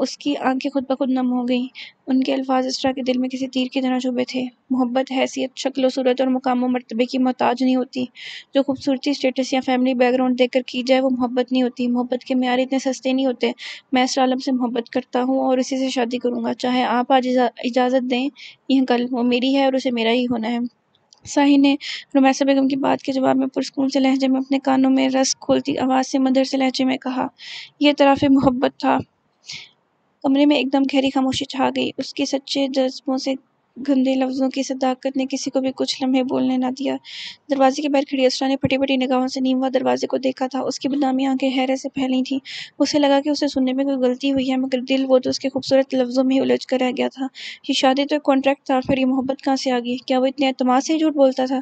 اس کی آنکھیں خود بخود نم ہو گئیں۔ ان کے الفاظ اسرا کے دل میں کسی تیر کی طرح چبھے تھے۔ محبت حیثیت، شکل و صورت اور مقام و مرتبے کی محتاج نہیں ہوتی۔ جو خوبصورتی، اسٹیٹس یا فیملی بیک گراؤنڈ دیکھ کر کی جائے وہ محبت نہیں ہوتی۔ محبت کے معیار اتنے سستے نہیں ہوتے۔ میں اسرا عالم سے محبت کرتا ہوں اور اسی سے شادی کروں گا، چاہے آپ آج اجازت دیں یا کل۔ وہ میری ہے اور اسے میرا ہی ہونا ہے۔ ساحر نے رمیسہ بیگم کی بات کے جواب میں پرسکون سے لہجے میں اپنے کانوں میں رس کھولتی آواز سے مدھر سے لہجے میں کہا، یہ اعتراف محبت تھا۔ کمرے میں ایک دم گہری خاموشی چھا گئی۔ اس کے سچے جذبوں سے گندے لفظوں کی صداقت نے کسی کو بھی کچھ لمحے بولنے نہ دیا۔ دروازے کے باہر کھڑی اسرا نے پھٹی پھٹی نگاہوں سے نیم وا دروازے کو دیکھا تھا۔ اس کی بدنامی آنکھیں حیرت سے پھیلی تھیں۔ اسے لگا کہ اسے سننے میں کوئی غلطی ہوئی ہے، مگر دل وہ تو اس کے خوبصورت لفظوں میں ہی الجھ کر رہ گیا تھا۔ یہ شادی تو ایک کانٹریکٹ تھا، پھر یہ محبت کہاں سے آ گئی؟ کیا وہ اتنے اعتماد سے ہی جھوٹ بولتا تھا؟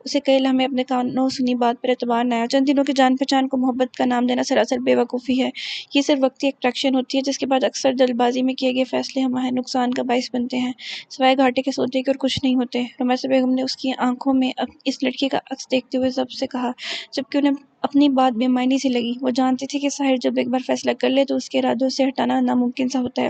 اسے کئی لمحے اپنے کانوں سنی بات پر اعتبار نہ آیا۔ چند دنوں کی جان پہچان کو محبت کا نام دینا سراسر بے وقوفی ہے۔ یہ صرف وقتی اٹریکشن ہوتی ہے، جس کے بعد اکثر جلد بازی میں کیے گئے فیصلے ہمارے نقصان کا باعث بنتے ہیں، سوائے گھاٹے کے سوتے کے اور کچھ نہیں ہوتے۔ رمیسہ بیگم نے اس کی آنکھوں میں اس لڑکی کا عکس دیکھتے ہوئے ضبط سے کہا، جبکہ انہیں اپنی بات بے معنی سی لگی۔ وہ جانتی تھی کہ ساحر جب ایک بار فیصلہ کر لے تو اس کے ارادوں سے ہٹانا ناممکن سا ہوتا ہے۔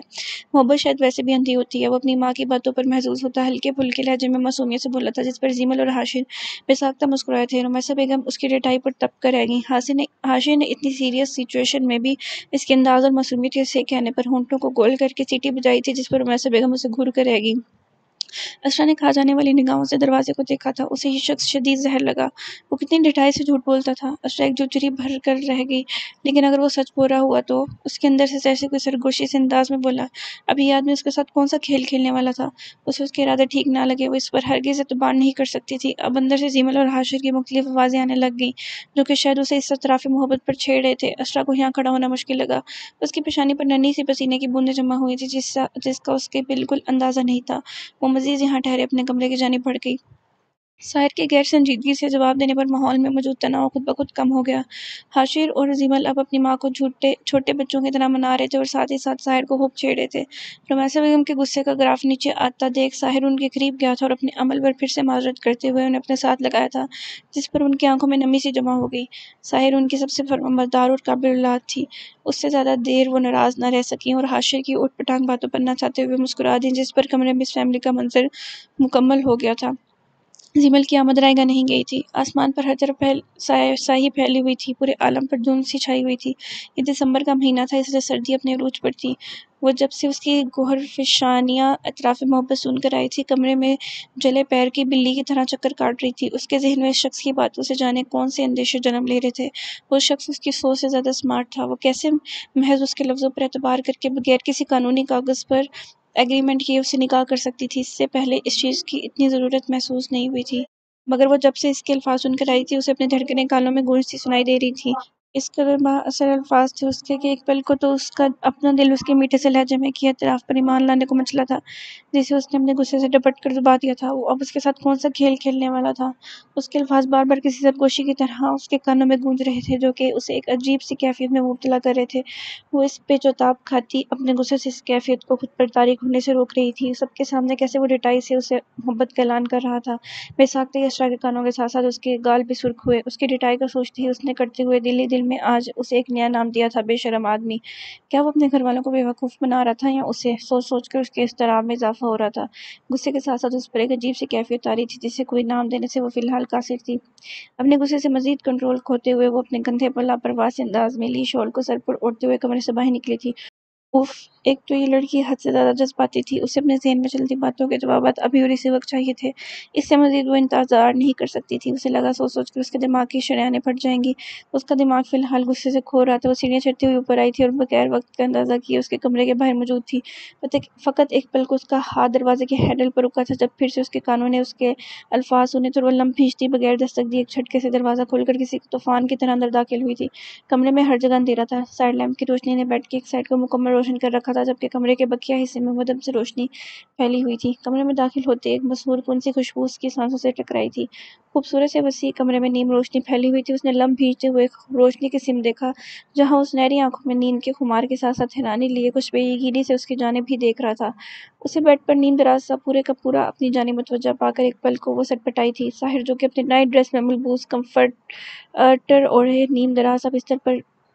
محبت شاید ویسے بھی اندھی ہوتی ہے۔ وہ اپنی ماں کی باتوں پر محظوظ ہوتا ہلکے پھلکے لہجے میں معصومیت سے بولا تھا، جس پر زیمل اور حاشر بے ساختہ مسکرائے تھے۔ رمیسہ بیگم اس کی ڈٹائی پر تپ کر رہ گئیں۔ حاشر نے اتنی سیریس سچویشن میں بھی اس کے انداز اور معصومیت کے سے کہنے پر ہونٹوں کو گول کر کے سیٹی بجائی تھی، جس پر رمیسہ بیگم اسے گھور کر رہ گئی۔ اسرا نے کھا جانے والی نگاہوں سے دروازے کو دیکھا تھا۔ اسے یہ شخص شدید زہر لگا۔ وہ کتنی ڈٹائی سے جھوٹ بولتا تھا۔ اسرا ایک جھجری بھر کر رہ گئی۔ لیکن اگر وہ سچ بول رہا ہوا تو؟ اس کے اندر سے جیسے کوئی سرگوشی سے انداز میں بولا، ابھی یہ آدمی اس کے ساتھ کون سا کھیل کھیلنے والا تھا؟ اسے اس کے ارادے ٹھیک نہ لگے، وہ اس پر ہرگز اعتبار نہیں کر سکتی تھی۔ اب اندر سے زیمل اور حاشر کی مختلف آوازیں آنے لگ گئیں، جو کہ شاید اسے اس اعتراف محبت پر چھیڑ رہے تھے۔ اسرا کو یہاں کھڑا ہونا مشکل لگا۔ اس کی پیشانی پر ننھی سی پسینے کی بوندیں جمع ہوئی تھی، جس کا اس کے بالکل اندازہ نہیں تھا۔ وہ مزید یہاں ٹھہرے اپنے کمرے کی جانب بڑھ گئی۔ ساحر کے غیر سنجیدگی سے جواب دینے پر ماحول میں موجود تناؤ خود بخود کم ہو گیا۔ حاشر اور زیمل اب اپنی ماں کو چھوٹے بچوں کی طرح منا رہے تھے اور ساتھ ہی ساتھ ساحر کو خوب چھیڑ رہے تھے۔ رمیسہ بیگم کے غصے کا گراف نیچے آتا دیکھ ساحر ان کے قریب گیا تھا اور اپنے عمل پر پھر سے معذرت کرتے ہوئے انہیں اپنے ساتھ لگایا تھا، جس پر ان کی آنکھوں میں نمی سی جمع ہو گئی۔ ساحر ان کی سب سے فرمانبردار اور قابل اطاعت تھی۔ اس سے زیادہ دیر وہ ناراض نہ رہ سکیں اور حاشر کی اوٹ پٹانگ باتوں پر نہ چاہتے ہوئے مسکرا دیں، جس پر کمرے میں اس فیملی کا منظر مکمل ہو گیا تھا۔ زیمل کی آمد رائے گاہ نہیں گئی تھی۔ آسمان پر ہر طرف سیاہی پھیلی ہوئی تھی، پورے عالم پر دھند سی چھائی ہوئی تھی۔ یہ دسمبر کا مہینہ تھا، اس لیے سردی اپنے عروج پر تھی۔ وہ جب سے اس کی گوہرفشانیاں اعتراف محبت سن کر آئی تھی، کمرے میں جلے پیر کی بلی کی طرح چکر کاٹ رہی تھی۔ اس کے ذہن میں اس شخص کی باتوں سے جانے کون سے اندیشے جنم لے رہے تھے۔ وہ شخص اس کی سوچ سے زیادہ اسمارٹ تھا۔ وہ کیسے محض اس کے لفظوں پر اعتبار کر کے بغیر کسی قانونی کاغذ پر ایگریمنٹ کیے اسے نکاح کر سکتی تھی؟ اس سے پہلے اس چیز کی اتنی ضرورت محسوس نہیں ہوئی تھی، مگر وہ جب سے اس کے الفاظ سن کر آئی تھی، اسے اپنی دھڑکنیں کانوں میں گونجتی سنائی دے رہی تھیں۔ اس قدر با اثر الفاظ تھے اس کے کہ ایک پل کو تو اس کا اپنا دل اس کے میٹھے سے لہجے میں کیے اعتراف پر ایمان لانے کو مچلا تھا، جسے اس نے اپنے غصے سے ڈپٹ کر دبا دیا تھا۔ وہ اب اس کے ساتھ کون سا کھیل کھیلنے والا تھا؟ اس کے الفاظ بار بار کسی سرگوشی کی طرح اس کے کانوں میں گونج رہے تھے، جو کہ اسے ایک عجیب سی کیفیت میں مبتلا کر رہے تھے۔ وہ اس پیچ و تاب کھاتی اپنے غصے سے اس کیفیت کو خود پر طاری ہونے سے روک رہی تھی۔ سب کے سامنے کیسے وہ ڈٹائی سے اسے محبت کا اعلان کر رہا تھا۔ بے ساختہ اسرا کے کانوں کے ساتھ ساتھ اس کے گال بھی سرخ ہوئے۔ اس کی ڈٹائی کا سوچتے ہی اس نے کرتے ہوئے دل ہی دل میں آج اسے ایک نیا نام دیا تھا، بے شرم آدمی۔ کیا وہ اپنے گھر والوں کو بے وقوف بنا رہا تھا، یا اسے سوچ سوچ کر اس کے اضطراب میں اضافہ ہو رہا تھا؟ غصے کے ساتھ ساتھ اس پر ایک عجیب سی کیفیت آ رہی تھی، جسے کوئی نام دینے سے وہ فی الحال قاصر تھی۔ اپنے غصے سے مزید کنٹرول کھوتے ہوئے وہ اپنے کندھے پر لاپرواہ سے انداز میں لی شال کو سر پر اوڑھتے ہوئے کمرے سے باہر نکلی تھی۔ اف، ایک تو یہ لڑکی حد سے زیادہ جذباتی تھی۔ اسے اپنے ذہن میں چلتی باتوں کے جوابات ابھی اور اسی وقت چاہیے تھے۔ اس سے مزید وہ انتظار نہیں کر سکتی تھی۔ اسے لگا سوچ سوچ کر اس کے دماغ کی شریانیں پھٹ جائیں گی۔ اس کا دماغ فی الحال غصے سے کھو رہا تھا۔ وہ سیڑھیاں چڑھتی ہوئی اوپر آئی تھی اور بغیر وقت کا اندازہ کیے اس کے کمرے کے باہر موجود تھی۔ فقط ایک پل کو اس کا ہاتھ دروازے کے ہینڈل پر رکا تھا، جب پھر سے اس کے کانوں نے اس کے الفاظ سنے تو وہ لم پھینچتی بغیر دستک دیے ایک جھٹکے سے دروازہ کھول کر کسی طوفان کی طرح اندر داخل ہوئی تھی۔ کمرے میں ہر جگہ اندھیرا تھا۔ سائڈ لیمپ کی روشنی نے بیڈ کی ایک سائڈ کو مکمل روشن کر رکھا تھا، جبکہ کمرے کے بقیہ حصے میں مدھم سے روشنی پھیلی ہوئی تھی۔ کمرے میں داخل ہوتے ایک مسحور کن سی خوشبو اس کی سانسوں سے ٹکرائی تھی۔ خوبصورت سے وسیع کمرے میں نیم روشنی پھیلی ہوئی تھی۔ اس نے لم بھیجتے ہوئے روشنی کی سمت دیکھا، جہاں اس سنہری آنکھوں میں نیند کے خمار کے ساتھ ساتھ حیرانی لیے کچھ بے یقینی سے اس کی جانب ہی دیکھ رہا تھا۔ اسے بیڈ پر نیم دراز سا پورے کا پورا اپنی جانب متوجہ پا کر ایک پل کو وہ سٹ پٹائی تھی۔ ساحر، جو کہ اپنے نائٹ ڈریس میں ملبوس کمفرٹر اوڑھے نیم دراز سا بستر پر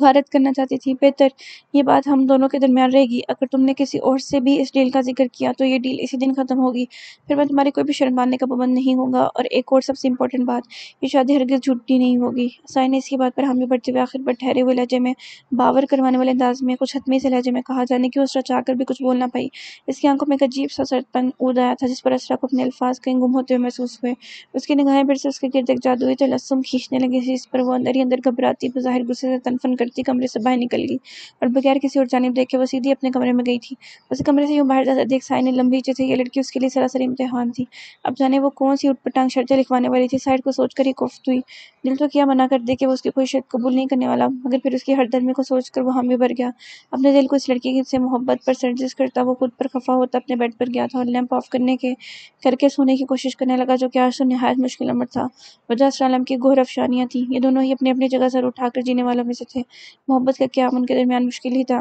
غارت کرنا چاہتی تھی۔ بہتر یہ بات ہم دونوں کے درمیان رہے گی۔ اگر تم نے کسی اور سے بھی اس ڈیل کا ذکر کیا تو یہ ڈیل اسی دن ختم ہوگی، پھر میں تمہاری کوئی بھی شرط ماننے کا پابند نہیں ہوں گا۔ اور ایک اور سب سے امپورٹنٹ بات، یہ شادی ہرگز جھوٹی نہیں ہوگی۔ سائے نے اس کی بات پر حامی بھرتے ہوئے آخر پر ٹھہرے ہوئے لہجے میں، باور کروانے والے انداز میں، کچھ حتمی سے لہجے میں کہا۔ جانے کیوں اسرا چاہ کر بھی کچھ بول نہ پائی۔ اس کی آنکھوں میں ایک عجیب سا سرد پن اود آیا تھا جس پر اسرا کو اپنے الفاظ کہیں گم ہوتے ہوئے محسوس ہوئے۔ اس کی نگاہیں پھر سے اس کے گرد ایک جادوئی تلسم کھینچنے لگی تھی جس پر وہ اندر ہی اندر گھبراتی، بظاہر غصے سے تن فن کرتی کمرے سے باہر نکل گئی، اور بغیر کسی اور جانب دیکھے وہ سیدھی اپنے کمرے میں گئی تھی۔ اسے کمرے سے یوں باہر جاتے دیکھ سائے نے لمبی جیسے یہ لڑکی اس کے لیے سراسر امتحان تھی۔ اب جانے وہ کون سی اٹ پٹانگ شرطیں لکھوانے والی تھی۔ سائے کو سوچ کر ہی کوفت ہوئی۔ دل تو کیا منع کر دے کہ وہ اس کی کوئی شرط قبول نہیں کرنے والا، مگر پھر اس کی ہر درمی کو سوچ کر وہ حامی بھر گیا۔ اپنے دل کو اس لڑکی سے محبت پر سرزنش کرتا وہ خود پر خفا ہوتا اپنے بیڈ پر گیا تھا اور لیمپ آف کر کے سونے کی کوشش کرنے لگا، جو کہ آج تو نہایت مشکل امر تھا۔ وجہ اسرا عالم کی گہر افشانیاں تھیں۔ یہ دونوں ہی اپنی اپنی جگہ سر اٹھا کر جینے والوں میں سے تھے۔ محبت کا قیام ان کے درمیان مشکل ہی تھا۔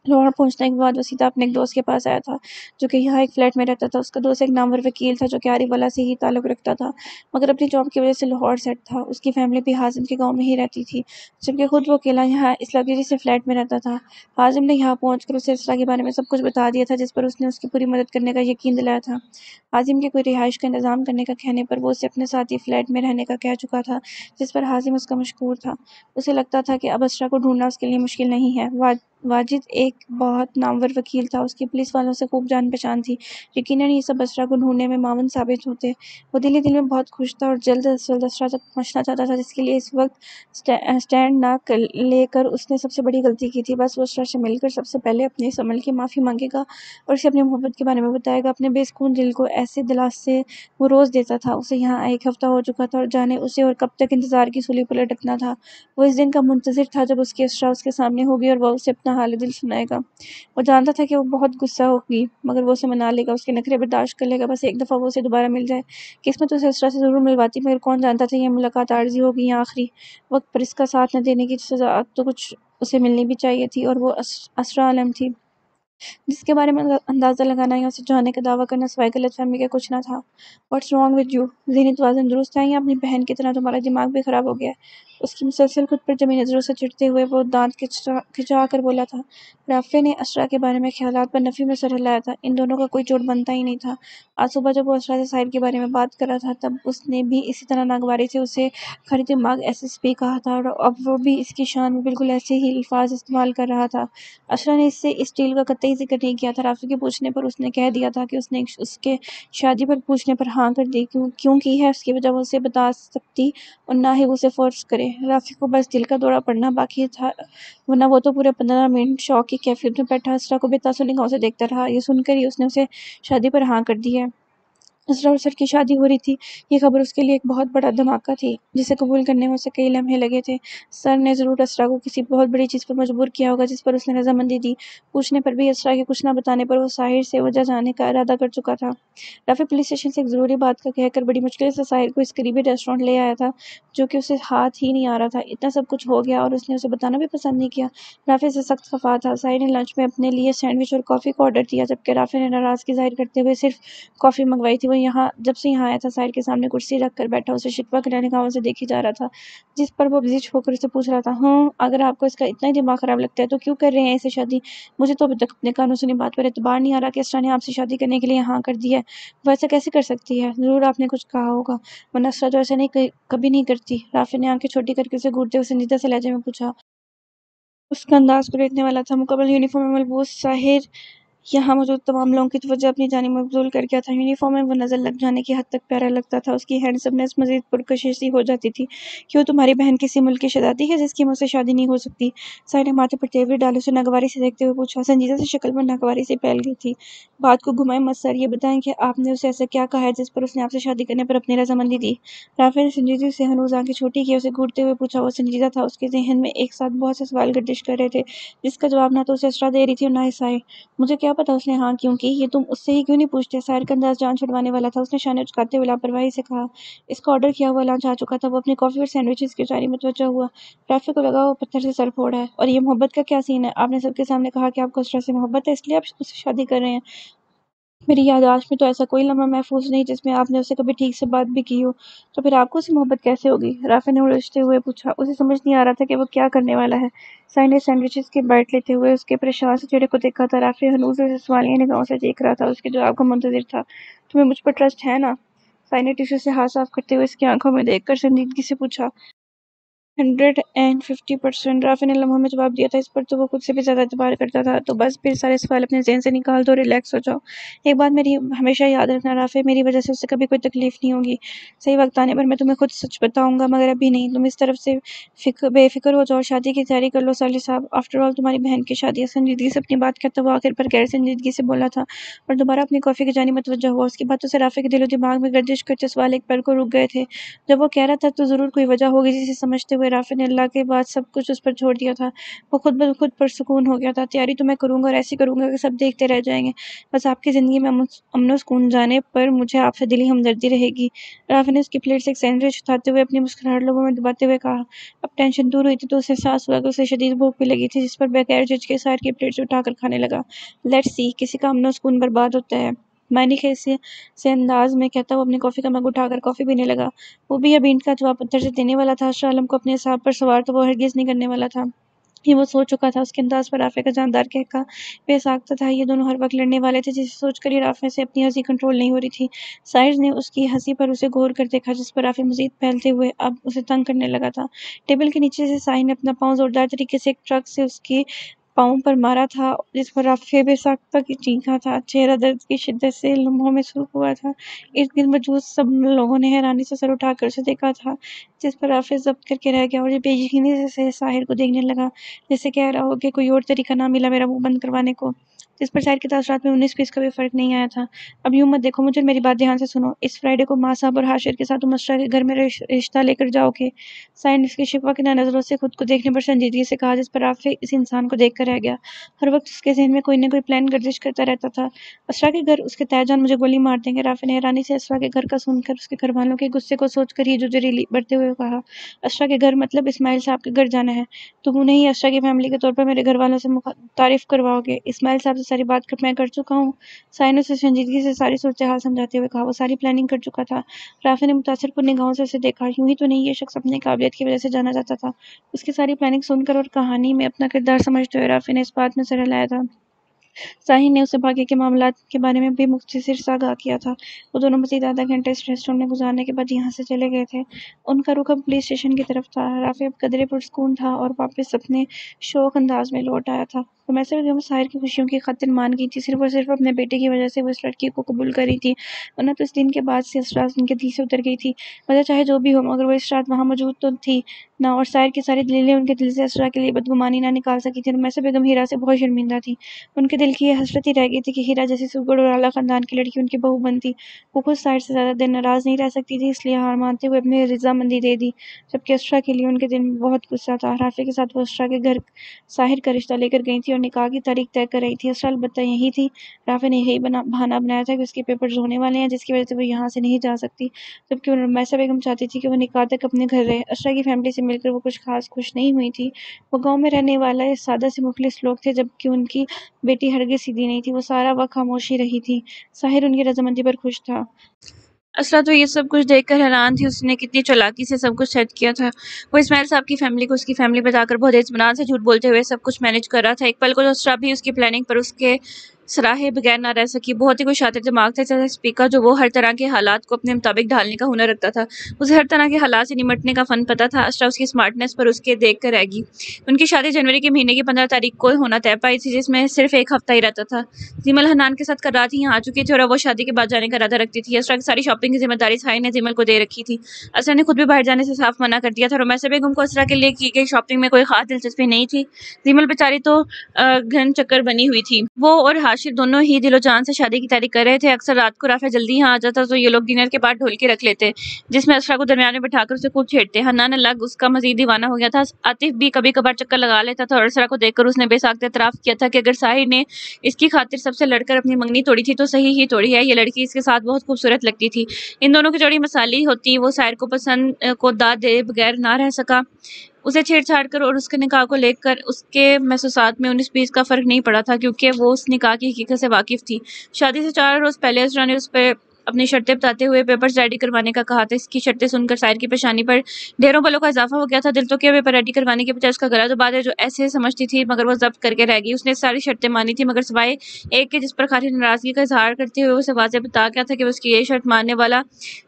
لاہور پہنچنے کے بعد وہ سیدھا اپنے ایک دوست کے پاس آیا تھا جو کہ یہاں ایک فلیٹ میں رہتا تھا۔ اس کا دوست ایک نامور وکیل تھا جو کہ عارف والا سے ہی تعلق رکھتا تھا، مگر اپنی جاب کی وجہ سے لاہور سیٹ تھا۔ اس کی فیملی بھی حازم کے گاؤں میں ہی رہتی تھی، جبکہ خود وہ اکیلا یہاں اس لگژری سے فلیٹ میں رہتا تھا۔ حازم نے یہاں پہنچ کر اسے اسرا کے بارے میں سب کچھ بتا دیا تھا، جس پر اس نے اس کی پوری مدد کرنے کا یقین دلایا تھا۔ حازم کے کوئی رہائش کا انتظام کرنے کا کہنے پر وہ اسے اپنے ساتھ ہی فلیٹ میں رہنے کا کہہ چکا تھا، جس پر حازم اس کا مشکور تھا۔ اسے لگتا تھا کہ اب اسرا کو ڈھونڈنا اس کے لیے مشکل نہیں ہے۔ واجد ایک بہت نامور وکیل تھا، اس کی پولیس والوں سے خوب جان پہچان تھی۔ یقیناً یہ سب اسرا کو ڈھونڈنے میں معاون ثابت ہوتے۔ وہ دل ہی دل میں بہت خوش تھا اور جلد از جلد اسرا تک پہنچنا چاہتا تھا، جس کے لیے اس وقت اسٹینڈ نہ لے کر اس نے سب سے بڑی غلطی کی تھی۔ بس وہ اسرا سے مل کر سب سے پہلے اپنے اس عمل کی معافی مانگے گا اور اسے اپنی محبت کے بارے میں بتائے گا۔ اپنے بے سکون دل کو ایسے دلاسے وہ روز دیتا تھا۔ اسے یہاں آئے ایک ہفتہ ہو چکا تھا اور جانے اسے اور کب تک انتظار کی سولی پر لٹکنا تھا۔ وہ اس دن کا منتظر تھا جب اس کی اسرا اس کے سامنے ہوگی اور وہ اسے اپنا حال دل سنائے گا۔ وہ جانتا تھا کہ وہ بہت غصہ ہوگی، مگر وہ اسے منا لے گا، اس کے نخرے برداشت کر لے گا، بس ایک دفعہ وہ اسے دوبارہ مل جائے۔ قسمت اسے اسرا سے ضرور ملواتی، مگر کون جانتا تھا یہ ملاقات عارضی ہوگی یا آخری۔ وقت پر اس کا ساتھ نہ دینے کی سزا تو کچھ اسے ملنی بھی چاہیے تھی، اور وہ اسرا عالم تھی جس کے بارے میں اندازہ لگانا یا اسے جاننے کا دعویٰ کرنا سوائے غلط فہمی کے کچھ نہ تھا۔ "What's wrong with you? ذہنی توازن درست ہے یا اپنی بہن کی طرح تمہارا دماغ بھی خراب ہو گیا ہے؟" اس کی مسلسل خود پر جمی نظروں سے چڑھتے ہوئے وہ دانت کھچا کر بولا تھا۔ رافع نے اسرا کے بارے میں خیالات پر نفی میں سر ہلایا تھا۔ ان دونوں کا کوئی جوڑ بنتا ہی نہیں تھا۔ آج صبح جب وہ اسرا سے ساحر کے بارے میں بات کر رہا تھا تب اس نے بھی اسی طرح ناگواری سے اسے "کھری دماغ SSP" کہا تھا، اور اب وہ بھی اس کی شان میں بالکل ایسے ہی الفاظ استعمال کر رہا تھا۔ اسرا نے اس سے اس ڈیل کا قطعی ذکر نہیں کیا تھا۔ رافع کے پوچھنے پر اس نے کہہ دیا تھا کہ اس نے اس کے شادی پر پوچھنے پر ہاں کر دی۔ کیوں کی ہے اس کی وجہ وہ اسے بتا سکتی اور نہ ہی وہ اسے فورس کرے۔ رافع کو بس دل کا دورہ پڑنا باقی تھا، ورنہ وہ تو پورے 15 منٹ شوق کی کیفیت میں بیٹھا اسرا کو بے تاثر نگاہوں سے دیکھتا رہا۔ یہ سن کر ہی اس نے اسے شادی پر ہاں کر دی ہے۔ اسرا اور سر کی شادی ہو رہی تھی، یہ خبر اس کے لیے ایک بہت بڑا دھماکہ تھی جسے قبول کرنے میں اسے کئی لمحے لگے تھے۔ سر نے ضرور اسرا کو کسی بہت بڑی چیز پر مجبور کیا ہوگا جس پر اس نے رضامندی دی۔ پوچھنے پر بھی اسرا کے کچھ نہ بتانے پر وہ ساحر سے وجہ جاننے کا ارادہ کر چکا تھا۔ رافع پولیس اسٹیشن سے ایک ضروری بات کا کہہ کر بڑی مشکل سے ساحر کو اس قریبی ریسٹورانٹ لے آیا تھا جو کہ اسے ہاتھ ہی نہیں آ رہا تھا۔ اتنا سب کچھ ہو گیا اور اس نے اسے بتانا بھی پسند نہیں کیا۔ رافع سے سخت خفا تھا۔ ساحر نے لنچ میں اپنے لیے سینڈوچ اور کافی کا آرڈر دیا، جبکہ رافع نے ناراضگی ظاہر کرتے ہوئے صرف کافی منگوائی تھی۔ وہ جب سے یہاں آیا تھا ساحر کے سامنے کرسی رکھ کر بیٹھا اسے شکوہ کرنے نگاہوں سے دیکھی جا رہا تھا، جس پر وہ بزش ہو کر اسے پوچھ رہا تھا، اگر آپ کو اس کا اتنا ہی دماغ خراب لگتا ہے تو کیوں کر رہے ہیں اسے شادی؟ مجھے تو ابھی تک اپنے کانوں سنی بات پر اعتبار نہیں آ رہا کہ اسرا نے آپ سے شادی کرنے کے لیے ہاں کر دی ہے۔ وہ ایسا کیسے کر سکتی ہے؟ ضرور آپ نے کچھ کہا ہوگا، ورنہ اسرا تو ایسا کبھی نہیں کرتی۔ رافع نے آنکھیں چھوٹی کر کے اسے گھورتے ہوئے سنجیدہ سے لہجے میں پوچھا۔ اس کا انداز گریزنے والا تھا۔ مکمل یونیفارم میں ملبوس ساحر یہاں موجود تمام لوگوں کی توجہ اپنی جانب مبذول کر گیا تھا۔ یونیفارم میں وہ نظر لگ جانے کی حد تک پیارا لگتا تھا۔ اس کی ہینڈسمنس مزید پرکشش سی ہو جاتی تھی۔ "کیوں، تمہاری بہن کسی ملک کی شہزادی ہے جس کی مجھ سے شادی نہیں ہو سکتی؟" ساحر نے ماتھے پر تیوری ڈالے اسے ناگواری سے دیکھتے ہوئے پوچھا۔ سنجیدہ سی شکل پر ناگواری سی پھیل گئی تھی۔ "بات کو گھمائیں مت سر، یہ بتائیں کہ آپ نے اسے ایسا کیا کہا ہے جس پر اس نے آپ سے شادی کرنے پر اپنی رضامندی دی؟" رافع نے سنجیدگی سے ہنوز آنکھیں چھوٹی کیے اسے گھورتے ہوئے پوچھا۔ وہ سنجیدہ تھا، اس کے ذہن میں ایک ساتھ بہت سے سوال گردش کر رہے تھے جس کا جواب نہ تو اسے اسرا دے رہی تھی اور نہ ہی ساحر۔ "مجھے کیا پتا اس نے ہاں کیوں کی، یہ تم اس سے ہی کیوں نہیں پوچھتے؟" ساحر کا انداز جان چھڑوانے والا تھا۔ اس نے شانے اچکاتے ہوئے لاپرواہی سے کہا۔ اس کا آرڈر کیا ہوا لنچ آ چکا تھا۔ وہ اپنی کافی اور سینڈوچز کی جانب متوجہ ہوا۔ رافع کو لگا وہ پتھر سے سر پھوڑا ہے۔ "اور یہ محبت کا کیا سین ہے؟ آپ نے سب کے سامنے کہا کہ آپ کو اسرا سے محبت ہے، اس لیے آپ اس سے شادی کر رہے ہیں۔ میری یادداشت میں تو ایسا کوئی لمحہ محفوظ نہیں جس میں آپ نے اسے کبھی ٹھیک سے بات بھی کی ہو، تو پھر آپ کو اسے محبت کیسے ہوگی؟ رافع نے الجھتے ہوئے پوچھا۔ اسے سمجھ نہیں آ رہا تھا کہ وہ کیا کرنے والا ہے۔ ساحر نے سینڈوچز کے بائٹ لیتے ہوئے اس کے پریشان سے چہرے کو دیکھا تھا۔ رافع ہنوز اسے سوالیہ نگاہوں سے دیکھ رہا تھا، اس کے جواب کا منتظر تھا۔ تمہیں مجھ پر ٹرسٹ ہے نا؟ ساحر نے ٹیشو سے ہاتھ صاف کرتے ہوئے اس کی آنکھوں میں دیکھ کر سنجیدگی سے پوچھا۔ 150%۔ رافع نے لمحوں میں جواب دیا تھا۔ اس پر تو وہ خود سے بھی زیادہ اعتبار کرتا تھا۔ تو بس پھر سارے سوال اپنے ذہن سے نکال دو، ریلیکس ہو جاؤ۔ ایک بات میری ہمیشہ یاد رکھنا رافع، میری وجہ سے اسے کبھی کوئی تکلیف نہیں ہوگی۔ صحیح وقت آنے پر میں تمہیں خود سچ بتاؤں گا، مگر ابھی نہیں۔ تم اس طرف سے بے فکر ہو جاؤ، شادی کی تیاری کر لو صالح صاحب۔ آفٹر آل تمہاری بہن کی شادی ہے۔ سنجیدگی سے اپنی بات کہتا وہ آخر پر غیر سنجیدگی سے بولا تھا اور دوبارہ اپنی کافی کی جانب متوجہ ہوا۔ اس کی باتوں سے رافع کے دل و دماغ میں گردش کرتے سوال ایک پل کو رک گئے تھے۔ جب وہ کہہ رہا تھا تو ضرور کوئی وجہ ہوگی، جسے سمجھتے ہوئے رافع نے اللہ کے بعد سب کچھ اس پر چھوڑ دیا تھا۔ وہ خود بخود پرسکون ہو گیا تھا۔ تیاری تو میں کروں گا اور ایسی کروں گا کہ سب دیکھتے رہ جائیں گے، بس آپ کی زندگی میں امن و سکون جانے پر مجھے آپ سے دلی ہمدردی رہے گی۔ رافع نے اس کی پلیٹ سے ایک سینڈوچ اٹھاتے ہوئے اپنی مسکراہٹ لبوں میں دباتے ہوئے کہا۔ اب ٹینشن دور ہوئی تھی تو اسے احساس ہوا کہ اسے شدید بھوک بھی لگی تھی، جس پر بغیر جھجکے ساحر کی پلیٹ سے اٹھا کر کھانے لگا۔ لیٹس سی، کسی کا امن و سکون برباد ہوتا ہے؟ معنی خیز سے انداز میں کہتا وہ اپنی کافی کا مگ اٹھا کر کافی پینے لگا۔ وہ بھی اب اینٹ کا جواب پتھر سے دینے والا تھا۔ اشرا عالم کو اپنے اعصاب پر سوار تو وہ ہرگز نہیں کرنے والا تھا۔ یہ وہ سوچ چکا تھا۔ اس کے انداز پر رافع کا جاندار قہقہ بے ساختہ تھا۔ یہ دونوں ہر وقت لڑنے والے تھے، جسے سوچ کر ہی رافع سے اپنی ہنسی کنٹرول نہیں ہو رہی تھی۔ ساحر نے اس کی ہنسی پر اسے غور کر دیکھا، جس پر رافع مزید پھیلتے ہوئے اب اسے تنگ کرنے لگا تھا۔ ٹیبل کے نیچے سے ساحر نے اپنا پاؤں زوردار طریقے سے ایک ٹرک سے اس کی پاؤں پر مارا تھا، جس پر رافع بے ساختہ کی چیخا تھا۔ چہرہ درد کی شدت سے لمحوں میں سرخ ہوا تھا۔ ارد گرد موجود سب لوگوں نے حیرانی سے سر اٹھا کر اسے دیکھا تھا، جس پر رافع ضبط کر کے رہ گیا اور بے یقینی سے ساحر کو دیکھنے لگا، جیسے کہہ رہا ہو کہ کوئی اور طریقہ نہ ملا میرا منہ بند کروانے کو۔ جس پر ساحر کے تاثرات میں 19 کا بھی فرق نہیں آیا تھا۔ اب یوں مت دیکھو مجھے، میری بات دھیان سے سنو۔ اس فرائیڈے کو ماں صاحب اور حاشر کے ساتھ تم اسرا کے گھر میں رشتہ لے کر جاؤ گے۔ ساحر نے اس کی شکوہ کی نظروں سے خود کو دیکھنے پر سنجیدگی سے کہا، جس پر رافع اس انسان کو دیکھ کر رہ گیا۔ ہر وقت اس کے ذہن میں کوئی نہ کوئی پلان گردش کرتا رہتا تھا۔ اسرا کے گھر؟ اس کے تایا جان مجھے گولی مار دیں گے۔ رافع نے حیرانی سے اسرا کے گھر کا سن کر اس کے گھر والوں کے غصے کو سوچ کر ہی ججری بڑھتے ہوئے کہا۔ اسرا کے گھر مطلب اسماعیل صاحب کے گھر جانا ہے؟ تم انہیں ہی اسرا کی فیملی کے طور پر میرے گھر والوں سے تعارف کرواؤ گے؟ اسماعیل صاحب سے ساری بات میں کر چکا ہوں۔ ساحر نے اسے سنجیدگی سے ساری صورتحال سمجھاتے ہوئے کہا۔ وہ ساری پلاننگ کر چکا تھا؟ رافع نے متاثر کن نگاہوں سے اسے دیکھا۔ یوں ہی تو نہیں، یہ شخص اپنی قابلیت کی وجہ سے جانا جاتا تھا۔ اس کی ساری پلاننگ سن کر اور کہانی میں اپنا کردار سمجھتے ہوئے رافع نے اس بات میں سر ہلایا تھا۔ ساحر نے اسے باقی کے معاملات کے بارے میں بھی مختصر سا آگاہ کیا تھا۔ وہ دونوں مزید آدھا گھنٹہ اس ریسٹورانٹ میں گزارنے کے بعد یہاں سے چلے گئے تھے۔ ان کا رخ اب پولیس اسٹیشن کی طرف تھا۔ رافع اب قدرے پرسکون تھا اور واپس اپنے شوخ انداز میں لوٹ آیا تھا۔ رومیسا بیگم ساحر کی خوشیوں کی خاطر مان گئی تھی۔ صرف اور صرف اپنے بیٹے کی وجہ سے وہ اس لڑکی کو قبول کر رہی تھی، ورنہ تو اس دن کے بعد سے اسرا ان کے دل سے اتر گئی تھی۔ وجہ چاہے جو بھی ہو، مگر وہ اس رات وہاں موجود تو تھی نہ، اور ساحر کی ساری دلیلیں ان کے دل سے اسرا کے لیے بدگمانی نہ نکال سکی تھیں۔ رومیسا بیگم ہیرا سے بہت شرمندہ تھی۔ ان کے دل کی یہ حسرت ہی رہ گئی تھی کہ ہیرا جیسی سگڑ اور اعلیٰ خاندان کی لڑکی ان کی بہو بنتی۔ وہ خود ساحر سے زیادہ دیر ناراض نہیں رہ سکتی تھی، اس لیے ہار مانتے ہوئے اپنی رضامندی دے دی، جبکہ اسرا کے لیے ان کے دل میں بہت غصہ تھا۔ رافع کے ساتھ وہ اسرا کے گھر ساحر کا رشتہ لے کر گئی تھی اور نکاح کی تاریخ طے کر رہی تھی۔ اسرا البتہ یہیں تھی۔ رافع نے یہی بہانہ بنایا تھا کہ اس کے پیپرز ہونے والے ہیں، جس کی وجہ سے وہ یہاں سے نہیں جا سکتی، جبکہ رومیسا بیگم چاہتی تھی کہ وہ نکاح تک اپنے گھر رہے۔ اسرا کی فیملی سے مل کر وہ کچھ خاص خوش نہیں ہوئی تھی۔ وہ گاؤں میں رہنے والے سادہ سے مخلص لوگ تھے، جبکہ ان کی بیٹی ہرگز سیدھی نہیں تھی۔ وہ سارا وقت خاموشی رہی تھی۔ ساحر ان کی رضامندی پر خوش تھا۔ اسرا تو یہ سب کچھ دیکھ کر حیران تھی۔ اس نے کتنی چالاکی سے سب کچھ سیٹ کیا تھا۔ وہ اسماعیل صاحب کی فیملی کو اس کی فیملی پر جا کر بہت اطمینان سے جھوٹ بولتے ہوئے سب کچھ مینج کر رہا تھا۔ ایک پل کو تو اسرا بھی اس کی پلاننگ پر اس کے سراہے بغیر نہ رہ سکی۔ بہت ہی کوئی شاطر دماغ تھا اس اسپیکر، جو وہ ہر طرح کے حالات کو اپنے مطابق ڈھالنے کا ہنر رکھتا تھا۔ اسے ہر طرح کے حالات سے نمٹنے کا فن پتہ تھا۔ اسرا اس کی اسمارٹنیس پر اس کے دیکھ کر رہ گئی۔ ان کی شادی جنوری کے مہینے کی 15 تاریخ کو ہونا طے پائی تھی، جس میں صرف ایک ہفتہ ہی رہتا تھا۔ زیمل حنان کے ساتھ کل رات ہی یہاں آ چکی تھی اور اب وہ شادی کے بعد جانے کا ارادہ رکھتی تھی۔ اسرا کی ساری شاپنگ کی ذمہ داری ساحر نے زیمل کو دے رکھی تھی۔ اسرا نے خود بھی باہر جانے سے صاف منع کر دیا تھا۔ رومیسا بیگم کو اسرا کے لیے کی گئی شاپنگ میں کوئی خاص دلچسپی نہیں تھی۔ زیمل بیچاری تو گھن چکر بنی ہوئی تھی۔ وہ اور حاشر دونوں ہی دل و جان سے شادی کی تیاری کر رہے تھے۔ اکثر رات کو رافع جلدی یہاں آ جاتا تو یہ لوگ ڈنر کے بعد ڈھولکی رکھ لیتے، جس میں اسرا کو درمیان میں بٹھا کر اسے خوب چھیڑتے۔ حنان الگ اس کا مزید دیوانہ ہو گیا تھا۔ عاطف بھی کبھی کبھار چکر لگا لیتا تھا اور اسرا کو دیکھ کر اس نے بے ساختہ اعتراف کیا تھا کہ اگر ساحر نے اس کی خاطر سب سے لڑ کر اپنی منگنی توڑی تھی تو صحیح ہی توڑی ہے۔ یہ لڑکی اس کے ساتھ بہت خوبصورت لگتی تھی۔ ان دونوں کی جوڑی مثالی ہوتی۔ وہ ساحر کو پسند کو داد دے بغیر نہ رہ سکا۔ اسے چھیڑ چھاڑ کر اور اس کے نکاح کو لے کر اس کے محسوسات میں 19-20 کا فرق نہیں پڑا تھا، کیونکہ وہ اس نکاح کی حقیقت سے واقف تھی۔ شادی سے 4 روز پہلے اسرا نے اس پہ اپنی شرطیں بتاتے ہوئے پیپرز ریڈی کروانے کا کہا تھا۔ اس کی شرطیں سن کر ساحر کی پیشانی پر ڈھیروں بلوں کا اضافہ ہو گیا تھا۔ دل تو کیا پیپر ریڈی کروانے کے بجائے اس کا گلا دبا دے، جو ایسے سمجھتی تھی، مگر وہ ضبط کر کے رہ گئی۔ اس نے ساری شرطیں مانی تھی، مگر سوائے ایک کے جس پر خالی ناراضگی کا اظہار کرتے ہوئے اسے واضح بتا گیا تھا کہ وہ اس کی یہی شرط ماننے والا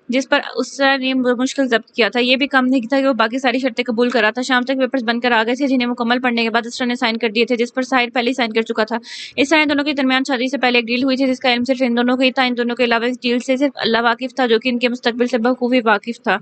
جس پر اسرا نے مشکل ضبط کیا تھا۔ یہ بھی کم نہیں تھا کہ وہ باقی ساری شرطیں قبول کر رہا تھا۔ شام تک پیپرز بن کر آ گئے تھے، جنہیں مکمل پڑھنے کے بعد اسرا نے سائن کر دیے تھے، جس پر ساحر پہلے ہی سائن کر چکا تھا۔ اس طرح ان دونوں کے درمیان شادی سے پہلے ایک ڈیل ہوئی تھی، جس کا علم صرف ان دونوں کو ہی تھا۔ ان دونوں کے علاوہ اس ڈیل سے صرف اللہ واقف تھا، جو کہ ان کے مستقبل سے بخوبی واقف تھا۔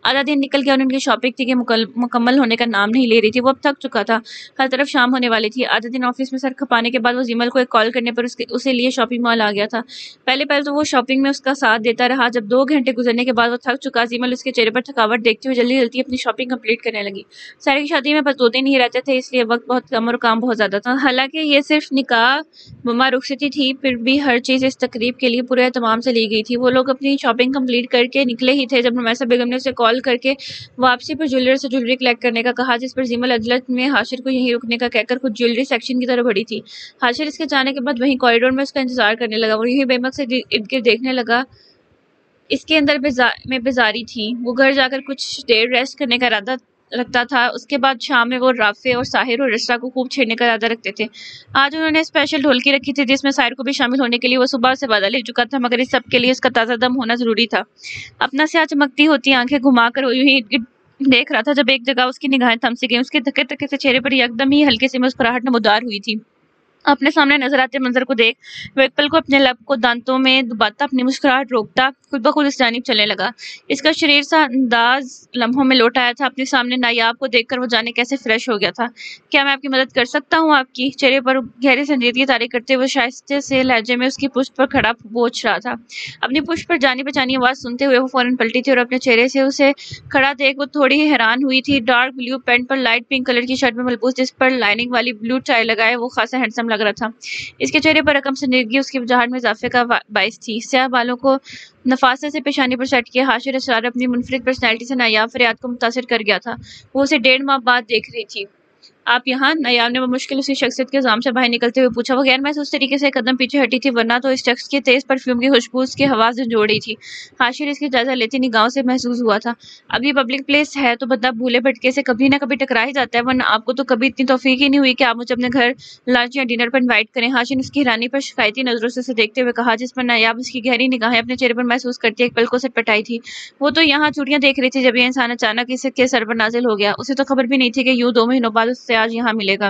آدھا دن نکل گیا اور ان کی شاپنگ تھی کہ مکمل ہونے کا نام نہیں لے رہی تھی۔ وہ اب تھک چکا تھا، ہر طرف شام ہونے والی تھی۔ آدھا دن آفس میں سر کھپانے کے بعد وہ زیمل کو ایک کال کرنے پر اسے لیے شاپنگ مال آ گیا تھا۔ پہلے تو وہ شاپنگ میں اس کا ساتھ دیتا رہا۔ جب 2 گھنٹے گزرنے کے بعد وہ تھک چکا، زیمل اس کے چہرے پر تھکاوٹ دیکھتے ہوئے جلدی جلدی اپنی شاپنگ کمپلیٹ کرنے لگی۔ ساحر کی شادی میں بس 2 دن ہی رہتے تھے، اس لیے وقت بہت کم اور کام بہت زیادہ تھا۔ حالانکہ یہ صرف نکاح مما رخصتی تھی، پھر بھی ہر چیز اس تقریب کے لیے پورے اہتمام سے لی گئی تھی۔ وہ لوگ اپنی شاپنگ کمپلیٹ کر کے نکلے ہی تھے جب رمیسا بیگم نے اسے کال کر کے واپسی پر جیولر سے جیولری کلیکٹ کرنے کا کہا، جس پر زیمل عجلت میں ہاشر کو یہیں رکنے کا کہہ کر خود جیولری سیکشن کی طرف بڑھی تھی۔ ہاشر اس کے جانے کے بعد وہیں کوریڈور میں اس کا انتظار کرنے لگا۔ وہ یہیں بے مقصد ارد گرد دیکھنے لگا۔ اس کے اندر میں بیزاری تھی۔ وہ گھر جا کر کچھ دیر ریسٹ کرنے کا ارادہ رکھتا تھا۔ اس کے بعد شام میں وہ رافع اور ساحر اور اسرا کو خوب چھیڑنے کا ارادہ رکھتے تھے۔ آج انہوں نے اسپیشل ڈھولکی رکھی تھی، جس میں ساحر کو بھی شامل ہونے کے لیے وہ صبح سے وعدہ لے چکا تھا، مگر اس سب کے لیے اس کا تازہ دم ہونا ضروری تھا۔ اپنا سیاہ چمکتی ہوتی آنکھیں گھما کر وہ یوں ہی ارد گرد دیکھ رہا تھا جب ایک جگہ اس کی نگاہیں تھم سی گئیں۔ اس کے تھکے تھکے سے چہرے پر یکدم ہی ہلکی سی مسکراہٹ نمودار ہوئی تھی۔ اپنے سامنے نظر آتے منظر کو دیکھ وہ ایک پل کو اپنے لب کو دانتوں میں دباتا اپنی مسکراہٹ روکتا خود بخود اس جانب چلنے لگا۔ اس کا شریر سا انداز لمحوں میں لوٹ آیا تھا۔ اپنے سامنے نایاب کو دیکھ کر وہ جانے کیسے فریش ہو گیا تھا۔ کیا میں آپ کی مدد کر سکتا ہوں؟ آپ کی چہرے پر گہری سنجیدگی طاری کرتے ہوئے شائستہ سے لہجے میں اس کی پشت پر کھڑا پوچھ رہا تھا۔ اپنی پشت پر جانی پہچانی آواز سنتے ہوئے وہ فوراً پلٹی تھی اور اپنے چہرے سے اسے کھڑا دیکھ وہ تھوڑی حیران ہوئی تھی۔ ڈارک بلیو پینٹ پر لائٹ پنک کلر کی شرٹ میں ملبوس، جس پر لائننگ والی بلیو ٹائی لگائے، وہ خاصا ہینڈسم لگ رہا تھا۔ اس کے چہرے پر رقم سنجیدگی اس کی وجاہت میں اضافے کا باعث تھی۔ سیاہ بالوں کو نفاست سے پیشانی پر سیٹ کیے ہاشر اسرار اپنی منفرد پرسنالٹی سے نایاب فریاد کو متاثر کر گیا تھا۔ وہ اسے 1.5 ماہ بعد دیکھ رہی تھی۔ آپ یہاں؟ نایاب نے بمشکل اسی شخصیت کے عظام سے باہر نکلتے ہوئے پوچھا۔ وہ غیر محسوس طریقے سے ایک قدم پیچھے ہٹی تھی، ورنہ تو اس شخص کی تیز پرفیوم کی خوشبو اس کی حواس جھنجھوڑ رہی تھی۔ ہاشر اس کی جائزہ لیتی نگاہوں سے محظوظ ہوا تھا۔ اب یہ پبلک پلیس ہے تو بندہ بھولے بھٹکے سے کبھی نہ کبھی ٹکرا ہی جاتا ہے، ورنہ آپ کو تو کبھی اتنی توفیق ہی نہیں ہوئی کہ آپ مجھے اپنے گھر لنچ یا ڈنر پر انوائٹ کریں۔ ہاشر نے اس کی حیرانی پر شکایتی نظروں سے اسے دیکھتے ہوئے کہا، جس پر نایاب اس کی گہری نگاہیں اپنے چہرے پر محسوس کرتی ایک پل کو سٹپٹائی تھی۔ وہ تو یہاں چوڑیاں دیکھ رہی تھی جب یہ انسان اچانک اس کے سر پر نازل ہو گیا۔ اسے تو خبر بھی نہیں تھی کہ یوں 2 مہینوں بعد اس سے آج یہاں ملے گا۔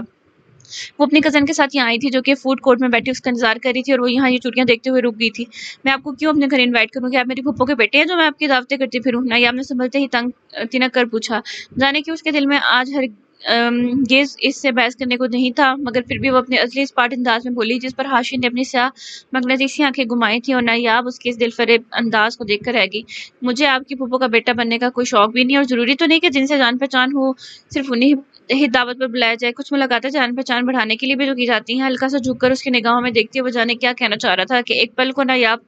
وہ اپنی کزن کے ساتھ یہاں آئی تھی، جو کہ فوڈ کورٹ میں بیٹھی اس کا انتظار کر رہی تھی، اور وہ یہاں یہ چوڑیاں دیکھتے ہوئے رک گئی تھی۔ میں آپ کو کیوں اپنے گھر انوائٹ کروں؟ کہ آپ میری پھپھو کے بیٹے ہیں جو میں آپ کی دعوتیں کرتی پھروں؟ نایاب نے سنبھلتے ہی تنگ تنک کر پوچھا۔ جانے کیوں اس کے دل میں آج ہرگز اس سے بحث کرنے کو نہیں تھا، مگر پھر بھی وہ اپنے اصلی اسپاٹ انداز میں بولی، جس پر ہاشر نے اپنی سیاہ مقناطیسی آنکھیں گھمائی تھیں، اور نایاب اس کے اس دل فریب انداز کو دیکھ کر رہ گئی۔ مجھے آپ کی پھپھو کا بیٹا بننے کا کوئی شوق بھی نہیں، اور ضروری تو نہیں کہ جن سے جان پہچان ہو صرف انہیں ہی دعوت پر بلایا جائے۔ کچھ ملاقاتیں جان پہچان بڑھانے کے لیے بھی تو کی جاتی ہیں۔ ہلکا سا جھک کر اس کی نگاہوں میں دیکھتے ہوئے جانے کیا کہنا چاہ رہا تھا کہ ایک پل کو نایاب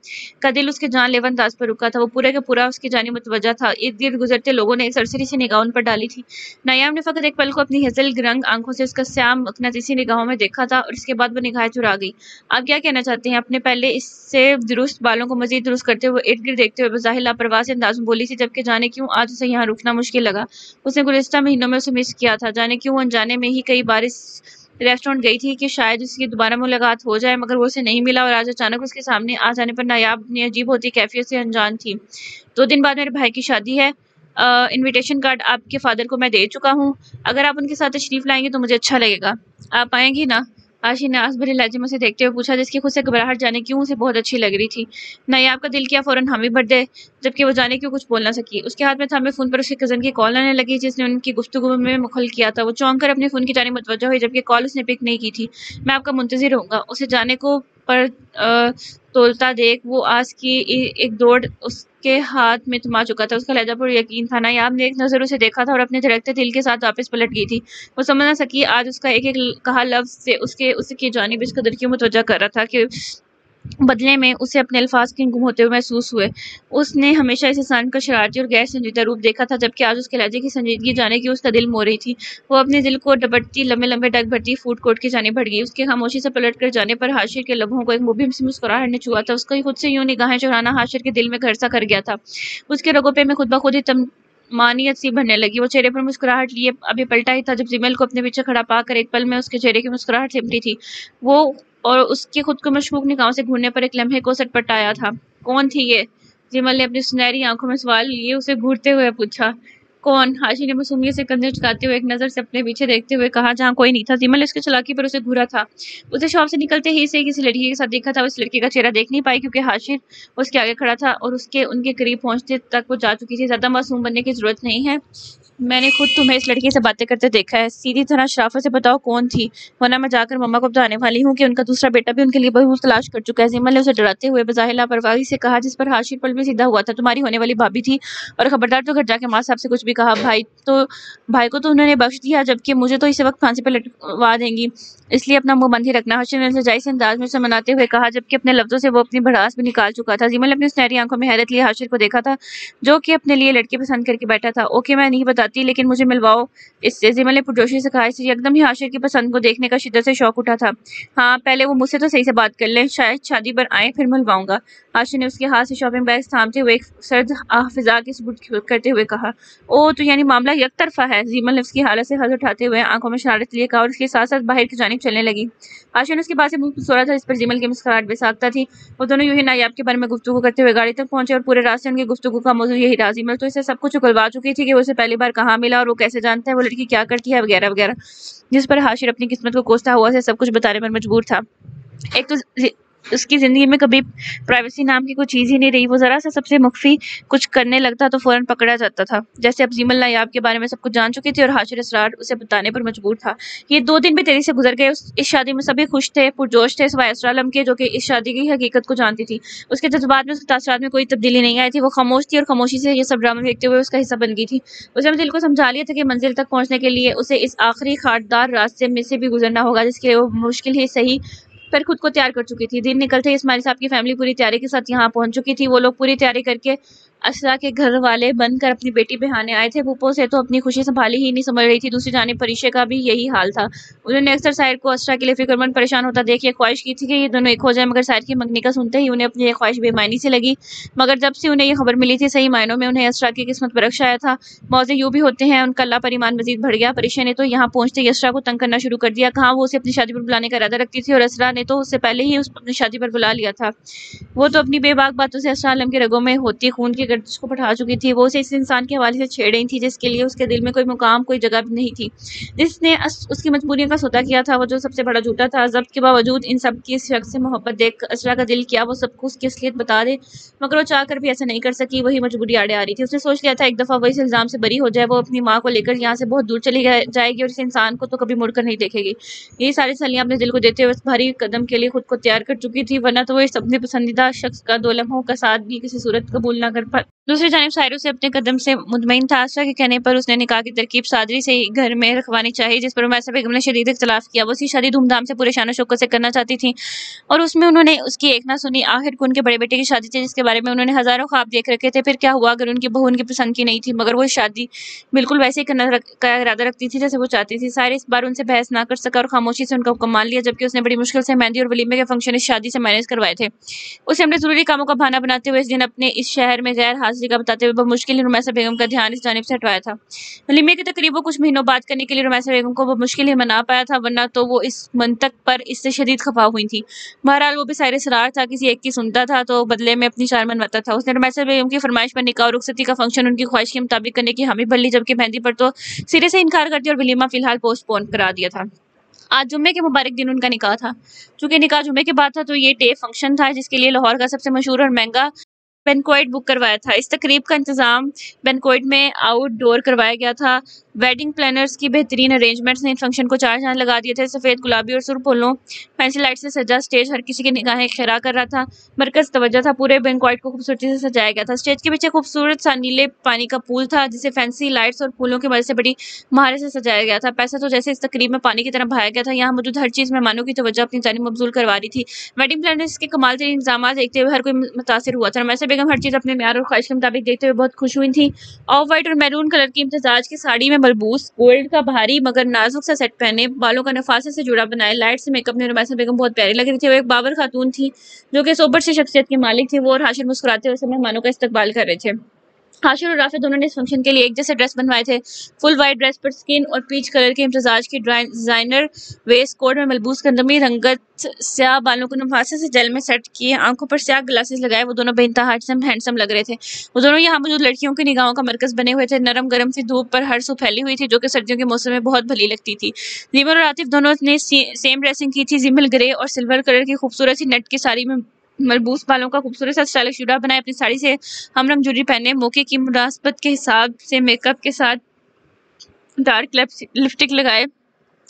کا دل اس کے جان لیوا انداز پر رکا تھا۔ وہ پورے کا پورا اس کی جانب متوجہ تھا۔ ارد گرد گزرتے لوگوں نے ایک سرسری سی نگاہ ان پر ڈالی تھی۔ نایاب نے فقط ایک پل کو اپنی ہیزل رنگ آنکھوں سے اس کا سیاہ مقناطیسی نگاہوں میں دیکھا تھا، اور اس کے بعد وہ نگاہیں چرا گئی۔ آپ کیا کہنا چاہتے ہیں؟ اپنے پہلے اس سے درست بالوں کو مزید درست کرتے ہوئے ارد گرد دیکھتے ہوئے بظاہر لاپرواہ سے انداز میں بولی تھی، جبکہ جانے کیوں آج اسے یہاں رکنا مشکل لگا۔ اس نے گزشتہ مہینوں میں اسے مس کیا تھا۔ جانے کیوں وہ انجانے میں ہی کئی بار اس ریسٹورینٹ گئی تھی کہ شاید اس کی دوبارہ ملاقات ہو جائے، مگر وہ اسے نہیں ملا، اور آج اچانک اس کے سامنے آ جانے پر نایاب اپنی عجیب ہوتی کیفیت سے انجان تھی۔ 2 دن بعد میرے بھائی کی شادی ہے۔ انویٹیشن کارڈ آپ کے فادر کو میں دے چکا ہوں۔ اگر آپ ان کے ساتھ تشریف لائیں گے تو مجھے اچھا لگے گا۔ آپ آئیں گی نا؟ ہاشر نے آس بھرے لہجے میں اسے دیکھتے ہوئے پوچھا، جس کی خود سے گھبراہٹ جانے کیوں اسے بہت اچھی لگ رہی تھی۔ نایاب کا دل کیا فوراً حامی بھر دے، جبکہ وہ جانے کیوں کچھ بول نہ سکی۔ اس کے ہاتھ میں تھامے فون پر اس کی کزن کی کال آنے لگی، جس نے ان کی گفتگو میں مخل کیا تھا۔ وہ چونک کر اپنے فون کی جانب متوجہ ہوئی، جبکہ کال اس نے پک نہیں کی تھی۔ میں آپ کا منتظر رہوں گا۔ اسے جانے کو پر تولتا دیکھ وہ آس کی ایک دوڑ اس کے ہاتھ میں تھما چکا تھا۔ اس کا لہجہ پر یقین تھا۔ نایاب نے ایک نظر اسے دیکھا تھا اور اپنے دھڑکتے دل کے ساتھ واپس پلٹ گئی تھی۔ وہ سمجھ نہ سکی آج اس کا ایک ایک کہا لفظ سے اس کی جانب اس قدر کیوں متوجہ کر رہا تھا کہ بدلے میں اسے اپنے الفاظ کے گم ہوتے ہوئے محسوس ہوئے۔ اس نے ہمیشہ اس انسان کا شرارتی اور غیر سنجیدہ روپ دیکھا تھا، جبکہ آج اس کے لہجے کی سنجیدگی جانے کی اس کا دل مو رہی تھی۔ وہ اپنے دل کو ڈپٹتی لمبے لمبے ڈگ بھرتی فوڈ کورٹ کی جانب بڑھ گئی۔ اس کے خاموشی سے پلٹ کر جانے پر حاشر کے لبوں کو ایک مبہم سی مسکراہٹ نے چھوا تھا۔ اس کا خود سے یوں نگاہیں چرانا حاشر کے دل میں گھر سا کر گیا تھا۔ اس کے رگوں پہ میں خود بخود ہی مانیت سی بھرنے لگی۔ وہ چہرے پر مسکراہٹ لیے ابھی پلٹا ہی تھا جب جمیل کو اپنے پیچھے کھڑا پا کر ایک پل میں اس کے چہرے کی مسکراہٹ سمٹی تھی۔ وہ اور اس کے خود کو مشکوک نگاہوں سے گھورنے پر ایک لمحے کو سٹپٹایا تھا۔ کون تھی یہ؟ جمیل نے اپنی سنہری آنکھوں میں سوال لیے اسے گھورتے ہوئے پوچھا۔ کون؟ حاشر نے معصومیت سے کندھے جھکاتے ہوئے ایک نظر سے اپنے پیچھے دیکھتے ہوئے کہا جہاں کوئی نہیں تھا۔ جمیل نے اس کی چالاکی پر اسے گھورا تھا۔ اسے شاپ سے نکلتے ہی سے کسی لڑکی کے ساتھ دیکھا تھا۔ وہ اس لڑکی کا چہرہ دیکھ نہیں پائی کیونکہ حاشر اس کے آگے کھڑا تھا اور ان کے قریب پہنچتے تک وہ جا چکی تھی۔ زیادہ معصوم بننے کی ضرورت نہیں ہے، میں نے خود تمہیں اس لڑکی سے باتیں کرتے دیکھا ہے۔ سیدھی طرح شرافت سے بتاؤ کون تھی، ورنہ میں جا کر مما کو بتانے والی ہوں کہ ان کا دوسرا بیٹا بھی ان کے لیے بہو تلاش کر چکا ہے۔ جمیل نے اسے ڈراتے ہوئے بظاہر لاپرواہی سے کہا، جس پر حاشر پل میں سیدھا ہوا تھا۔ تمہاری ہونے والی بھابھی تھی، اور خبردار تو گھر جا کے ماں صاحب سے کچھ بھی کہا۔ بھائی کو تو انہوں نے بخش دیا، جبکہ مجھے تو اسی وقت پھانسی پہ لٹکوا دیں گی، اس لیے اپنا منہ بند ہی رکھنا، حاشر نے التجائی سے انداز میں اسے مناتے ہوئے کہا، جبکہ اپنے لفظوں سے وہ اپنی بھڑاس بھی نکال چکا تھا۔ جمیل نے اپنی سنہری آنکھوں میں حیرت لیے حاشر کو دیکھا تھا، جو کہ اپنے لیے لڑکی پسند کر کے بیٹھا تھا۔ اوکے، میں نہیں بتاتی، لیکن مجھے ملواؤ اس سے، جمیل نے پرجوشی سے کہا۔ اسے یکدم ہی حاشر کی پسند کو دیکھنے کا شدت سے شوق اٹھا تھا۔ ہاں، پہلے وہ مجھ سے تو صحیح سے بات کر لیں، شاید شادی پر آئیں، پھر ملواؤں گا، حاشر نے اس کے ہاتھ سے شاپنگ بیگ تھامتے ہوئے ایک سرد فضا کے ثبوت کرتے ہوئے کہا۔ او، تو یعنی معاملہ یک طرفہ ہے؟ جمیل نے اس کی حالت سے حد اٹھاتے ہوئے آنکھوں میں شرارت لیے کہا اور اس کے ساتھ ساتھ باہر کی جانب چلنے لگی۔ حاشر نے اس کے پاس سے منہ سوڑا تھا، جس پر جمیل کی مسکراہٹ بے ساختہ تھی۔ وہ دونوں یوں ہی نایاب کے بارے میں گفتگو کرتے ہوئے گاڑی تک پہنچے اور پورے راستے ان کی گفتگو کا موضوع یہی رہا۔ جمیل تو اسے سب کچھ اگلوا چکی تھی کہ وہ اسے پہلی بار کہاں ملا اور وہ کیسے جانتا ہے، وہ لڑکی کیا کرتی ہے، وغیرہ وغیرہ، جس پر حاشر اپنی قسمت کو کوستا ہوا اسے سب کچھ بتانے پر مجبور تھا۔ ایک تو اس کی زندگی میں کبھی پرائیویسی نام کی کوئی چیز ہی نہیں رہی۔ وہ ذرا سا سب سے مخفی کچھ کرنے لگتا تو فوراً پکڑا جاتا تھا۔ جیسے اب جمیل نایاب کے بارے میں سب کچھ جان چکی تھی اور حاشر اسرار اسے بتانے پر مجبور تھا۔ یہ 2 دن بھی تیزی سے گزر گئے۔ اس شادی میں سبھی خوش تھے، پرجوش تھے، سوائے اسرا عالم کے، جو کہ اس شادی کی حقیقت کو جانتی تھی۔ اس کے جذبات میں، اس کے تاثرات میں کوئی تبدیلی نہیں آئی تھی۔ وہ خاموش تھی اور خاموشی سے یہ سب ڈرامہ دیکھتے ہوئے اس کا حصہ بن گئی تھی۔ اس نے اپنے دل کو سمجھا لیا تھا کہ منزل تک پہنچنے کے لیے اسے اس آخری خاردار راستے میں سے بھی گزرنا ہوگا، جس کے لیے وہ مشکل ہی صحیح پر خود کو تیار کر چکی تھی۔ دن نکلتے ہی اسماعیل صاحب کی فیملی پوری تیاری کے ساتھ یہاں پہنچ چکی تھی۔ وہ لوگ پوری تیاری کر کے اسرا کے گھر والے بن کر اپنی بیٹی بہانے آئے تھے۔ پھوپھو سے تو اپنی خوشی سنبھالی ہی نہیں سمجھ رہی تھی۔ دوسری جانب پریشے کا بھی یہی حال تھا۔ انہوں نے اکثر ساحر کو اسرا کے لیے فکر مند پریشان ہوتا دیکھ یہ خواہش کی تھی کہ یہ دونوں ایک ہو جائیں، مگر ساحر کی منگنی کا سنتے ہی انہیں اپنی یہ خواہش بے معنی سی لگی۔ مگر جب سے انہیں یہ خبر ملی تھی، صحیح معنوں میں انہیں اسرا کی قسمت پر رخش آیا تھا۔ موضوع یوں بھی ہوتے ہیں، ان کا اللہ پر ایمان مزید بڑھ گیا۔ پریشے نے تو یہاں پہنچتے ہی اسرا کو تنگ کرنا شروع کر دیا۔ کہاں وہ اسے اپنی شادی پر بلانے کا ارادہ رکھتی تھی، اور اسرا نے تو اس سے پہلے ہی اس اپنی شادی پر بلا لیا تھا۔ وہ تو اپنی بے باک باتوں سے اسرا عالم کے رگوں میں ہوتی خون کی گردش کو بڑھا چکی تھی۔ وہ اسے اس انسان کے حوالے سے چھیڑ رہی تھی جس کے لیے اس کے دل میں کوئی مقام، کوئی جگہ بھی نہیں تھی، جس نے اس کی مجبوریوں کا سودا کیا تھا، وہ جو سب سے بڑا جھوٹا تھا۔ ضبط کے باوجود ان سب کی اس شخص سے محبت دیکھ کر اسرا کا دل کیا وہ سب کو اس کی اصلیت بتا دے، مگر وہ چاہ کر بھی ایسا نہیں کر سکی۔ وہی مجبوری آڑے آ رہی تھی۔ اس نے سوچ لیا تھا ایک دفعہ وہ اس الزام سے بری ہو جائے، وہ اپنی ماں کو لے کر یہاں سے بہت دور چلی جائے گی اور اس انسان کو تو کبھی مڑ کر نہیں دیکھے گی۔ یہی ساری تسلیاں اپنے دل کو دیتے ہوئے اس بھاری قدم کے لیے خود کو تیار کر چکی تھی، ورنہ تو وہ اس اپنے پسندیدہ شخص کا 2 لمحوں کا ساتھ بھی کسی صورت قبول نہ کر پاتی۔ دوسری جانب ساحر اسے اپنے قدم سے مطمئن تھا۔ اسرا کے کہنے پر اس نے نکاح کی ترکیب صادری سے ہی گھر میں رکھوانی چاہیے، جس پر میسر بیگم نے شدید اختلاف کیا۔ وہ اس کی شادی دھوم دھام سے پورے شان و شوکت سے کرنا چاہتی تھیں، اور اس میں انہوں نے اس کی ایک نہ سنی۔ آخر کو ان کے بڑے بیٹے کی شادی تھی، جس کے بارے میں انہوں نے ہزاروں خواب دیکھ رکھے تھے۔ پھر کیا ہوا اگر ان کی بہو ان کی پسند کی نہیں تھی، مگر وہ شادی بالکل ویسے ہی کرنے کا ارادہ رکھتی تھی جیسے وہ چاہتی تھی۔ ساحر اس بار ان سے بحث نہ کر سکا اور خاموشی سے ان کا حکم مان لیا، جبکہ اس نے بڑی مشکل سے مہندی اور ولیمے کے فنکشن اس شادی سے مینیج کروائے تھے۔ اسے اپنے ضروری کاموں کا بہانہ بناتے ہوئے اس دن اپنے اس شہر میں غیر حاضری کا بتاتے ہوئے بمشکل ہی رمیسہ بیگم کا دھیان اس جانب سے ہٹوایا تھا۔ ولیمے کی تقریب وہ کچھ مہینوں بعد کرنے کے لیے رمیسہ بیگم کو بمشکل ہی منا پایا تھا، ورنہ تو وہ اس منطق پر اس سے شدید خفا ہوئی تھی۔ بہرحال وہ بھی ساحر اسرار تھا، کسی ایک کی سنتا تھا تو بدلے میں اپنی شرح منواتا تھا۔ اس نے رمیسہ بیگم کی فرمائش پر نکاح اور رخصتی کا فنکشن ان کی خواہش کے مطابق کرنے کی حامی بھر لی، جبکہ مہندی پر تو سرے سے انکار کر دیا اور ولیمہ فی الحال پوسٹ پون کرا دیا تھا۔ آج جمعے کے مبارک دن ان کا نکاح تھا۔ چونکہ نکاح جمعے کے بعد تھا تو یہ ڈے فنکشن تھا، جس کے لیے لاہور کا سب سے مشہور اور مہنگا بینکوائٹ بک کروایا تھا۔ اس تقریب کا انتظام بینکوائٹ میں آؤٹ ڈور کروایا گیا تھا۔ ویڈنگ پلانرز کی بہترین ارینجمنٹس نے ان فنکشن کو 4 چاند لگا دیے تھے۔ سفید، گلابی اور سرخ پھولوں، پینسل لائٹ سے سجا اسٹیج ہر کسی کی نگاہیں خیرہ کر رہا تھا۔ مرکز توجہ تھا، پورے بینکوائٹ کو خوبصورتی سے سجایا گیا تھا۔ اسٹیج کے پیچھے خوبصورت سا نیلے پانی کا پول تھا جسے فینسی لائٹس اور پھولوں کی مدد سے بڑی مہارت سے سجایا گیا تھا۔ پیسہ تو جیسے اس تقریب میں پانی کی طرح بہایا گیا تھا۔ یہاں موجود ہر چیز مہمانوں کی توجہ اپنی جانب مبذول کروا رہی تھی۔ ویڈنگ پلانرز کے کمال ترین انتظامات دیکھتے ہوئے ہر کوئی متاثر ہوا تھا۔ رمیسہ بیگم ہر چیز اپنے معیار اور خواہش کے مطابق دیکھتے ہوئے بہت خوش ہوئی تھیں۔ آف وائٹ اور میرون کلر کی امتزاج کی ساڑی میں ملبوس، گولڈ کا بھاری مگر نازک سا سیٹ پہنے، بالوں کا نفاست سے جڑا بنائے لائٹ سے میک اپ میں رمیسہ بیگم بہت پیاری لگ رہی تھی۔ وہ ایک بابر خاتون تھی جو کہ سوبر سی شخصیت کی مالک تھی۔ وہ اور ہاشر مسکراتے ہوئے سب مہمانوں کا استقبال کر رہے تھے۔ ہاشر اور رافع دونوں نے اس فنکشن کے لیے ایک جیسے ڈریس بنوائے تھے۔ فل وائٹ ڈریس پر اسکن اور پیچ کلر کے امتزاج کی ڈیزائنر ویسٹ کوٹ میں ملبوس گندمی رنگت سیاہ بالوں کو نفاست سے جیل میں سیٹ کیے، آنکھوں پر سیاہ گلاسز لگائے، وہ دونوں بے انتہا ہینڈسم لگ رہے تھے۔ وہ دونوں یہاں موجود لڑکیوں کی نگاہوں کا مرکز بنے ہوئے تھے۔ نرم گرم سی دھوپ پر ہر سو پھیلی ہوئی تھی جو کہ سردیوں کے موسم میں بہت بھلی لگتی تھی۔ زیمل اور عاطف دونوں نے سیم ڈریسنگ کی تھی۔ زیمل گرے اور سلور کلر کی خوبصورت سی نیٹ کی ساڑی میں ملبوس، بالوں کا خوبصورت سا اسٹائلش جڑا بنائے، اپنی ساڑی سے ہم رنگ جوڑی پہنے، موقع کی مناسبت کے حساب سے میک اپ کے ساتھ ڈارک لپسٹک لگائے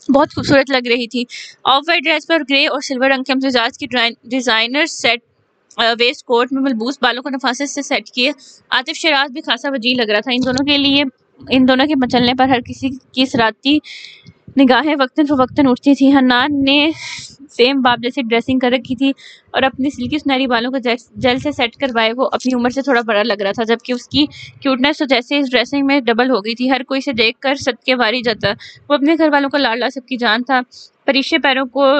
بہت خوبصورت لگ رہی تھی۔ آف وائٹ ڈریس پر گرے اور سلور رنگ کے امتزاج کی ڈیزائنر سیٹ ویسٹ کوٹ میں ملبوس، بالوں کو نفاست سے سیٹ کیے عاطف شیراز بھی خاصا وجیح لگ رہا تھا۔ ان دونوں کے مچلنے پر ہر کسی کی صراحتی نگاہیں وقتاً فوقتاً اٹھتی تھیں۔ حنان نے سیم باپ جیسی ڈریسنگ کر رکھی تھی اور اپنی سلکی سنہری بالوں کو جیل سے سیٹ کروائے وہ اپنی عمر سے تھوڑا بڑا لگ رہا تھا، جبکہ اس کی کیوٹنس تو جیسے اس ڈریسنگ میں ڈبل ہو گئی تھی۔ ہر کوئی اسے دیکھ کر صدقے واری جاتا۔ وہ اپنے گھر والوں کا لاڈلا سب کی جان تھا۔ پریشے پیروں کو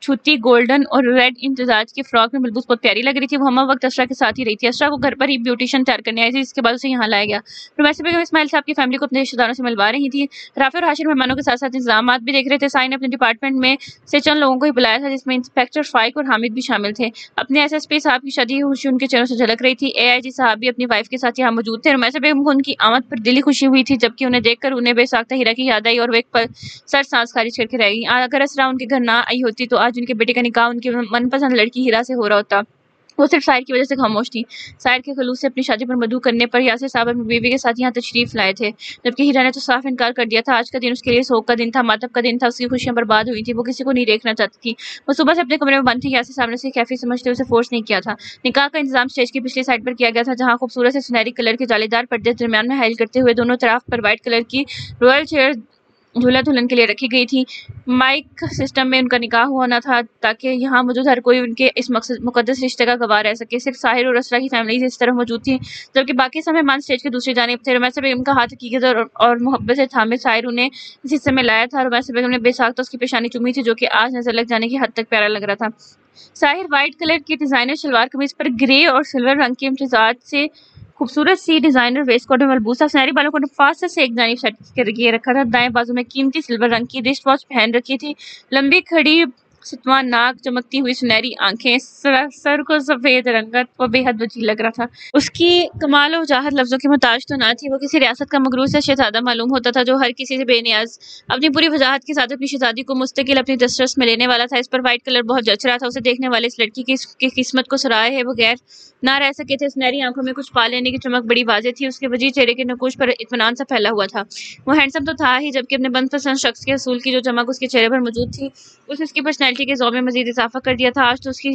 چھوتی گولڈن اور ریڈ امتزاج کی فراک میں ملبوس بہت پیاری لگ رہی تھی۔ وہ ہمہ وقت اسرا کے ساتھ ہی رہی تھی۔ اسرا کو گھر پر ہی بیوٹیشین تیار کرنے آئی تھی جس کے بعد اسے یہاں لایا گیا۔ رمیسہ بیگم اسماعیل صاحب کی فیملی کو اپنے رشتہ داروں سے ملوا رہی تھی۔ رافع اور ہاشر مہمانوں کے ساتھ ساتھ انتظامات بھی دیکھ رہے تھے۔ سائی نے اپنے ڈپارٹمنٹ میں سے چند لوگوں کو ہی بلایا تھا جس میں انسپیکٹر فائق اور حامد بھی شامل تھے۔ اپنے ایس ایس پی صاحب کی شادی کی خوشی ان کے چہروں سے جھلک رہی تھی۔ اے آئی جی صاحب بھی اپنی وائف کے ساتھ یہاں موجود تھے۔ رمیسہ بیگم کو ان کی آمد پر دلی خوشی ہوئی تھی، جبکہ انہیں دیکھ کر انہیں بے ساختہ ہیرا کی یاد آئی اور وہ ایک پل سر سانس خارج کر کے رہ گئی۔ اگر اسرا ان کے گھر نہ آئی ہوتی تو آج ان کے بیٹے کا نکاح ان کی من پسند لڑکی ہیرا سے ہو رہا ہوتا۔ وہ صرف سائر کی وجہ سے خاموش تھی۔ سائر کے خلوص سے اپنی شادی پر مدعو کرنے پر یاسر صاحب اپنی بیوی کے ساتھ یہاں تشریف لائے تھے، جبکہ ہیرا نے تو صاف انکار کر دیا تھا۔ آج کا دن اس کے لیے سوگ کا دن تھا، ماتم کا دن تھا، اس کی خوشیاں برباد ہوئی تھیں، وہ کسی کو نہیں دیکھنا چاہتی تھی۔ وہ صبح سے اپنے کمرے میں بند تھی۔ یاسر صاحب نے اسے کیفی سمجھتے اسے فورس نہیں کیا تھا۔ نکاح کا انتظام اسٹیج کی پچھلی سائڈ پر کیا گیا تھا، جہاں خوبصورت سے سنہری کلر کے جالی دار پردے درمیان میں حائل کرتے ہوئے دونوں طرف پر وائٹ کلر کی رویل چیئر دولہا دلہن کے لیے رکھی گئی تھی۔ مائک سسٹم میں ان کا نکاح ہونا تھا تاکہ یہاں موجود ہر کوئی ان کے اس مقدس رشتے کا گواہ رہ سکے۔ صرف ساحر اور اسرا کی فیملیز اس طرف موجود تھی، جبکہ باقی سب مہمان اسٹیج کی دوسری جانب تھے۔ رمیسہ بیگم کا ہاتھ حقیقت اور محبت سے تھامے ساحر انہیں اس حصے میں لایا تھا۔ رمیسہ بیگم نے بے ساختہ اس کی پیشانی چومی تھی، جو کہ آج نظر لگ جانے کی حد تک پیارا لگ رہا تھا۔ ساحر وائٹ کلر کی ڈیزائنر شلوار قمیض پر گرے اور سلور رنگ کے امتزاج سے خوبصورت سی ڈیزائنر ویسٹ کوٹ میں ملبوس تھا۔ سنہری بالوں کو نفاست سے ایک جانب سیٹ کر کے رکھا تھا۔ دائیں بازو میں قیمتی سلور رنگ کی رسٹ واچ پہن رکھی تھی۔ لمبی کھڑی ستواں ناک، چمکتی ہوئی سنہری آنکھیں، سر کو سفید رنگت، وہ بے حد وجیح لگ رہا تھا۔ اس کی کمال و وجاہت لفظوں کی محتاج تو نہ تھی، وہ کسی ریاست کا مغرور سے شہزادہ معلوم ہوتا تھا جو ہر کسی سے بے نیاز اپنی پوری وجاہت کے ساتھ اپنی شہزادی کو مستقل اپنی دسترس میں لینے والا تھا۔ اس پر وائٹ کلر بہت جچ رہا تھا۔ اسے دیکھنے والے اس لڑکی کی قسمت کو سراہے بغیر نہ رہ سکے تھے۔ سنہری آنکھوں میں کچھ پا لینے کی چمک بڑی واضح تھی۔ اس کے وجیح چہرے کے نقوش پر اطمینان سا پھیلا ہوا تھا۔ وہ ہینڈسم تو تھا ہی، جبکہ اپنے من پسند شخص کے حصول کی جو چمک اس کے چہرے پر موجود تھی اس کی پرسنالٹی کے ذوق میں مزید اضافہ کر دیا تھا۔ آج تو اس کی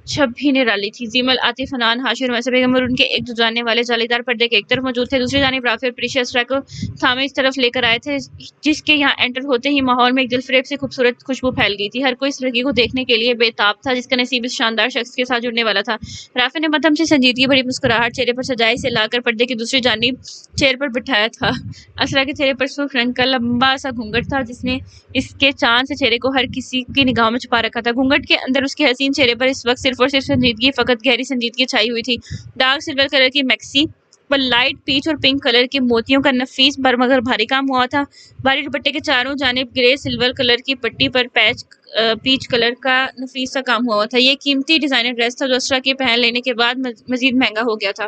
چھب ہی نرالی تھی۔ زیمل، عاطف، حنان، ہاشر، رمیسہ بیگم اور ان کے ایک جانے والے جالی دار پردے کے ایک طرف موجود تھے۔ دوسری جانب رافع اور پریشا اسرا کو تھامے اس طرف لے کر آئے تھے، جس کے یہاں انٹر ہوتے ہی ماحول میں ایک دلفریب سے خوبصورت خوشبو پھیل گئی تھی۔ ہر کوئی اس لڑکی کو دیکھنے کے لیے بے تاب تھا جس کا نصیب اس شاندار شخص کے ساتھ جڑنے والا تھا۔ رافع نے مدھم سے سنجیدگی بھری مسکراہٹ چہرے پر سجائی، اسے لا کر پردے کی دوسری جانب چیئر پر بٹھایا تھا۔ اسرا کے چہرے پر سرخ رنگ کا لمبا سا گھونگھٹ تھا جس نے اس کے چاند سے چہرے کو ہر کسی کی نگاہوں میں چھپا رکھا تھا۔ گھونگھٹ کے اندر اس کے حسین چہرے پر اس وقت صرف اور صرف سنجیدگی، فقط گہری سنجیدگی چھائی ہوئی تھی۔ ڈارک سلور کلر کی میکسی پر لائٹ پیچ اور پنک کلر کے موتیوں کا نفیس مگر بھاری کام ہوا تھا۔ بھاری دوپٹے کے چاروں جانب گرے سلور کلر کی پٹی پر پیچ کلر کا نفیس سا کام ہوا تھا۔ یہ قیمتی ڈیزائنر ڈریس تھا جو اسرا کے پہن لینے کے بعد مزید مہنگا ہو گیا تھا۔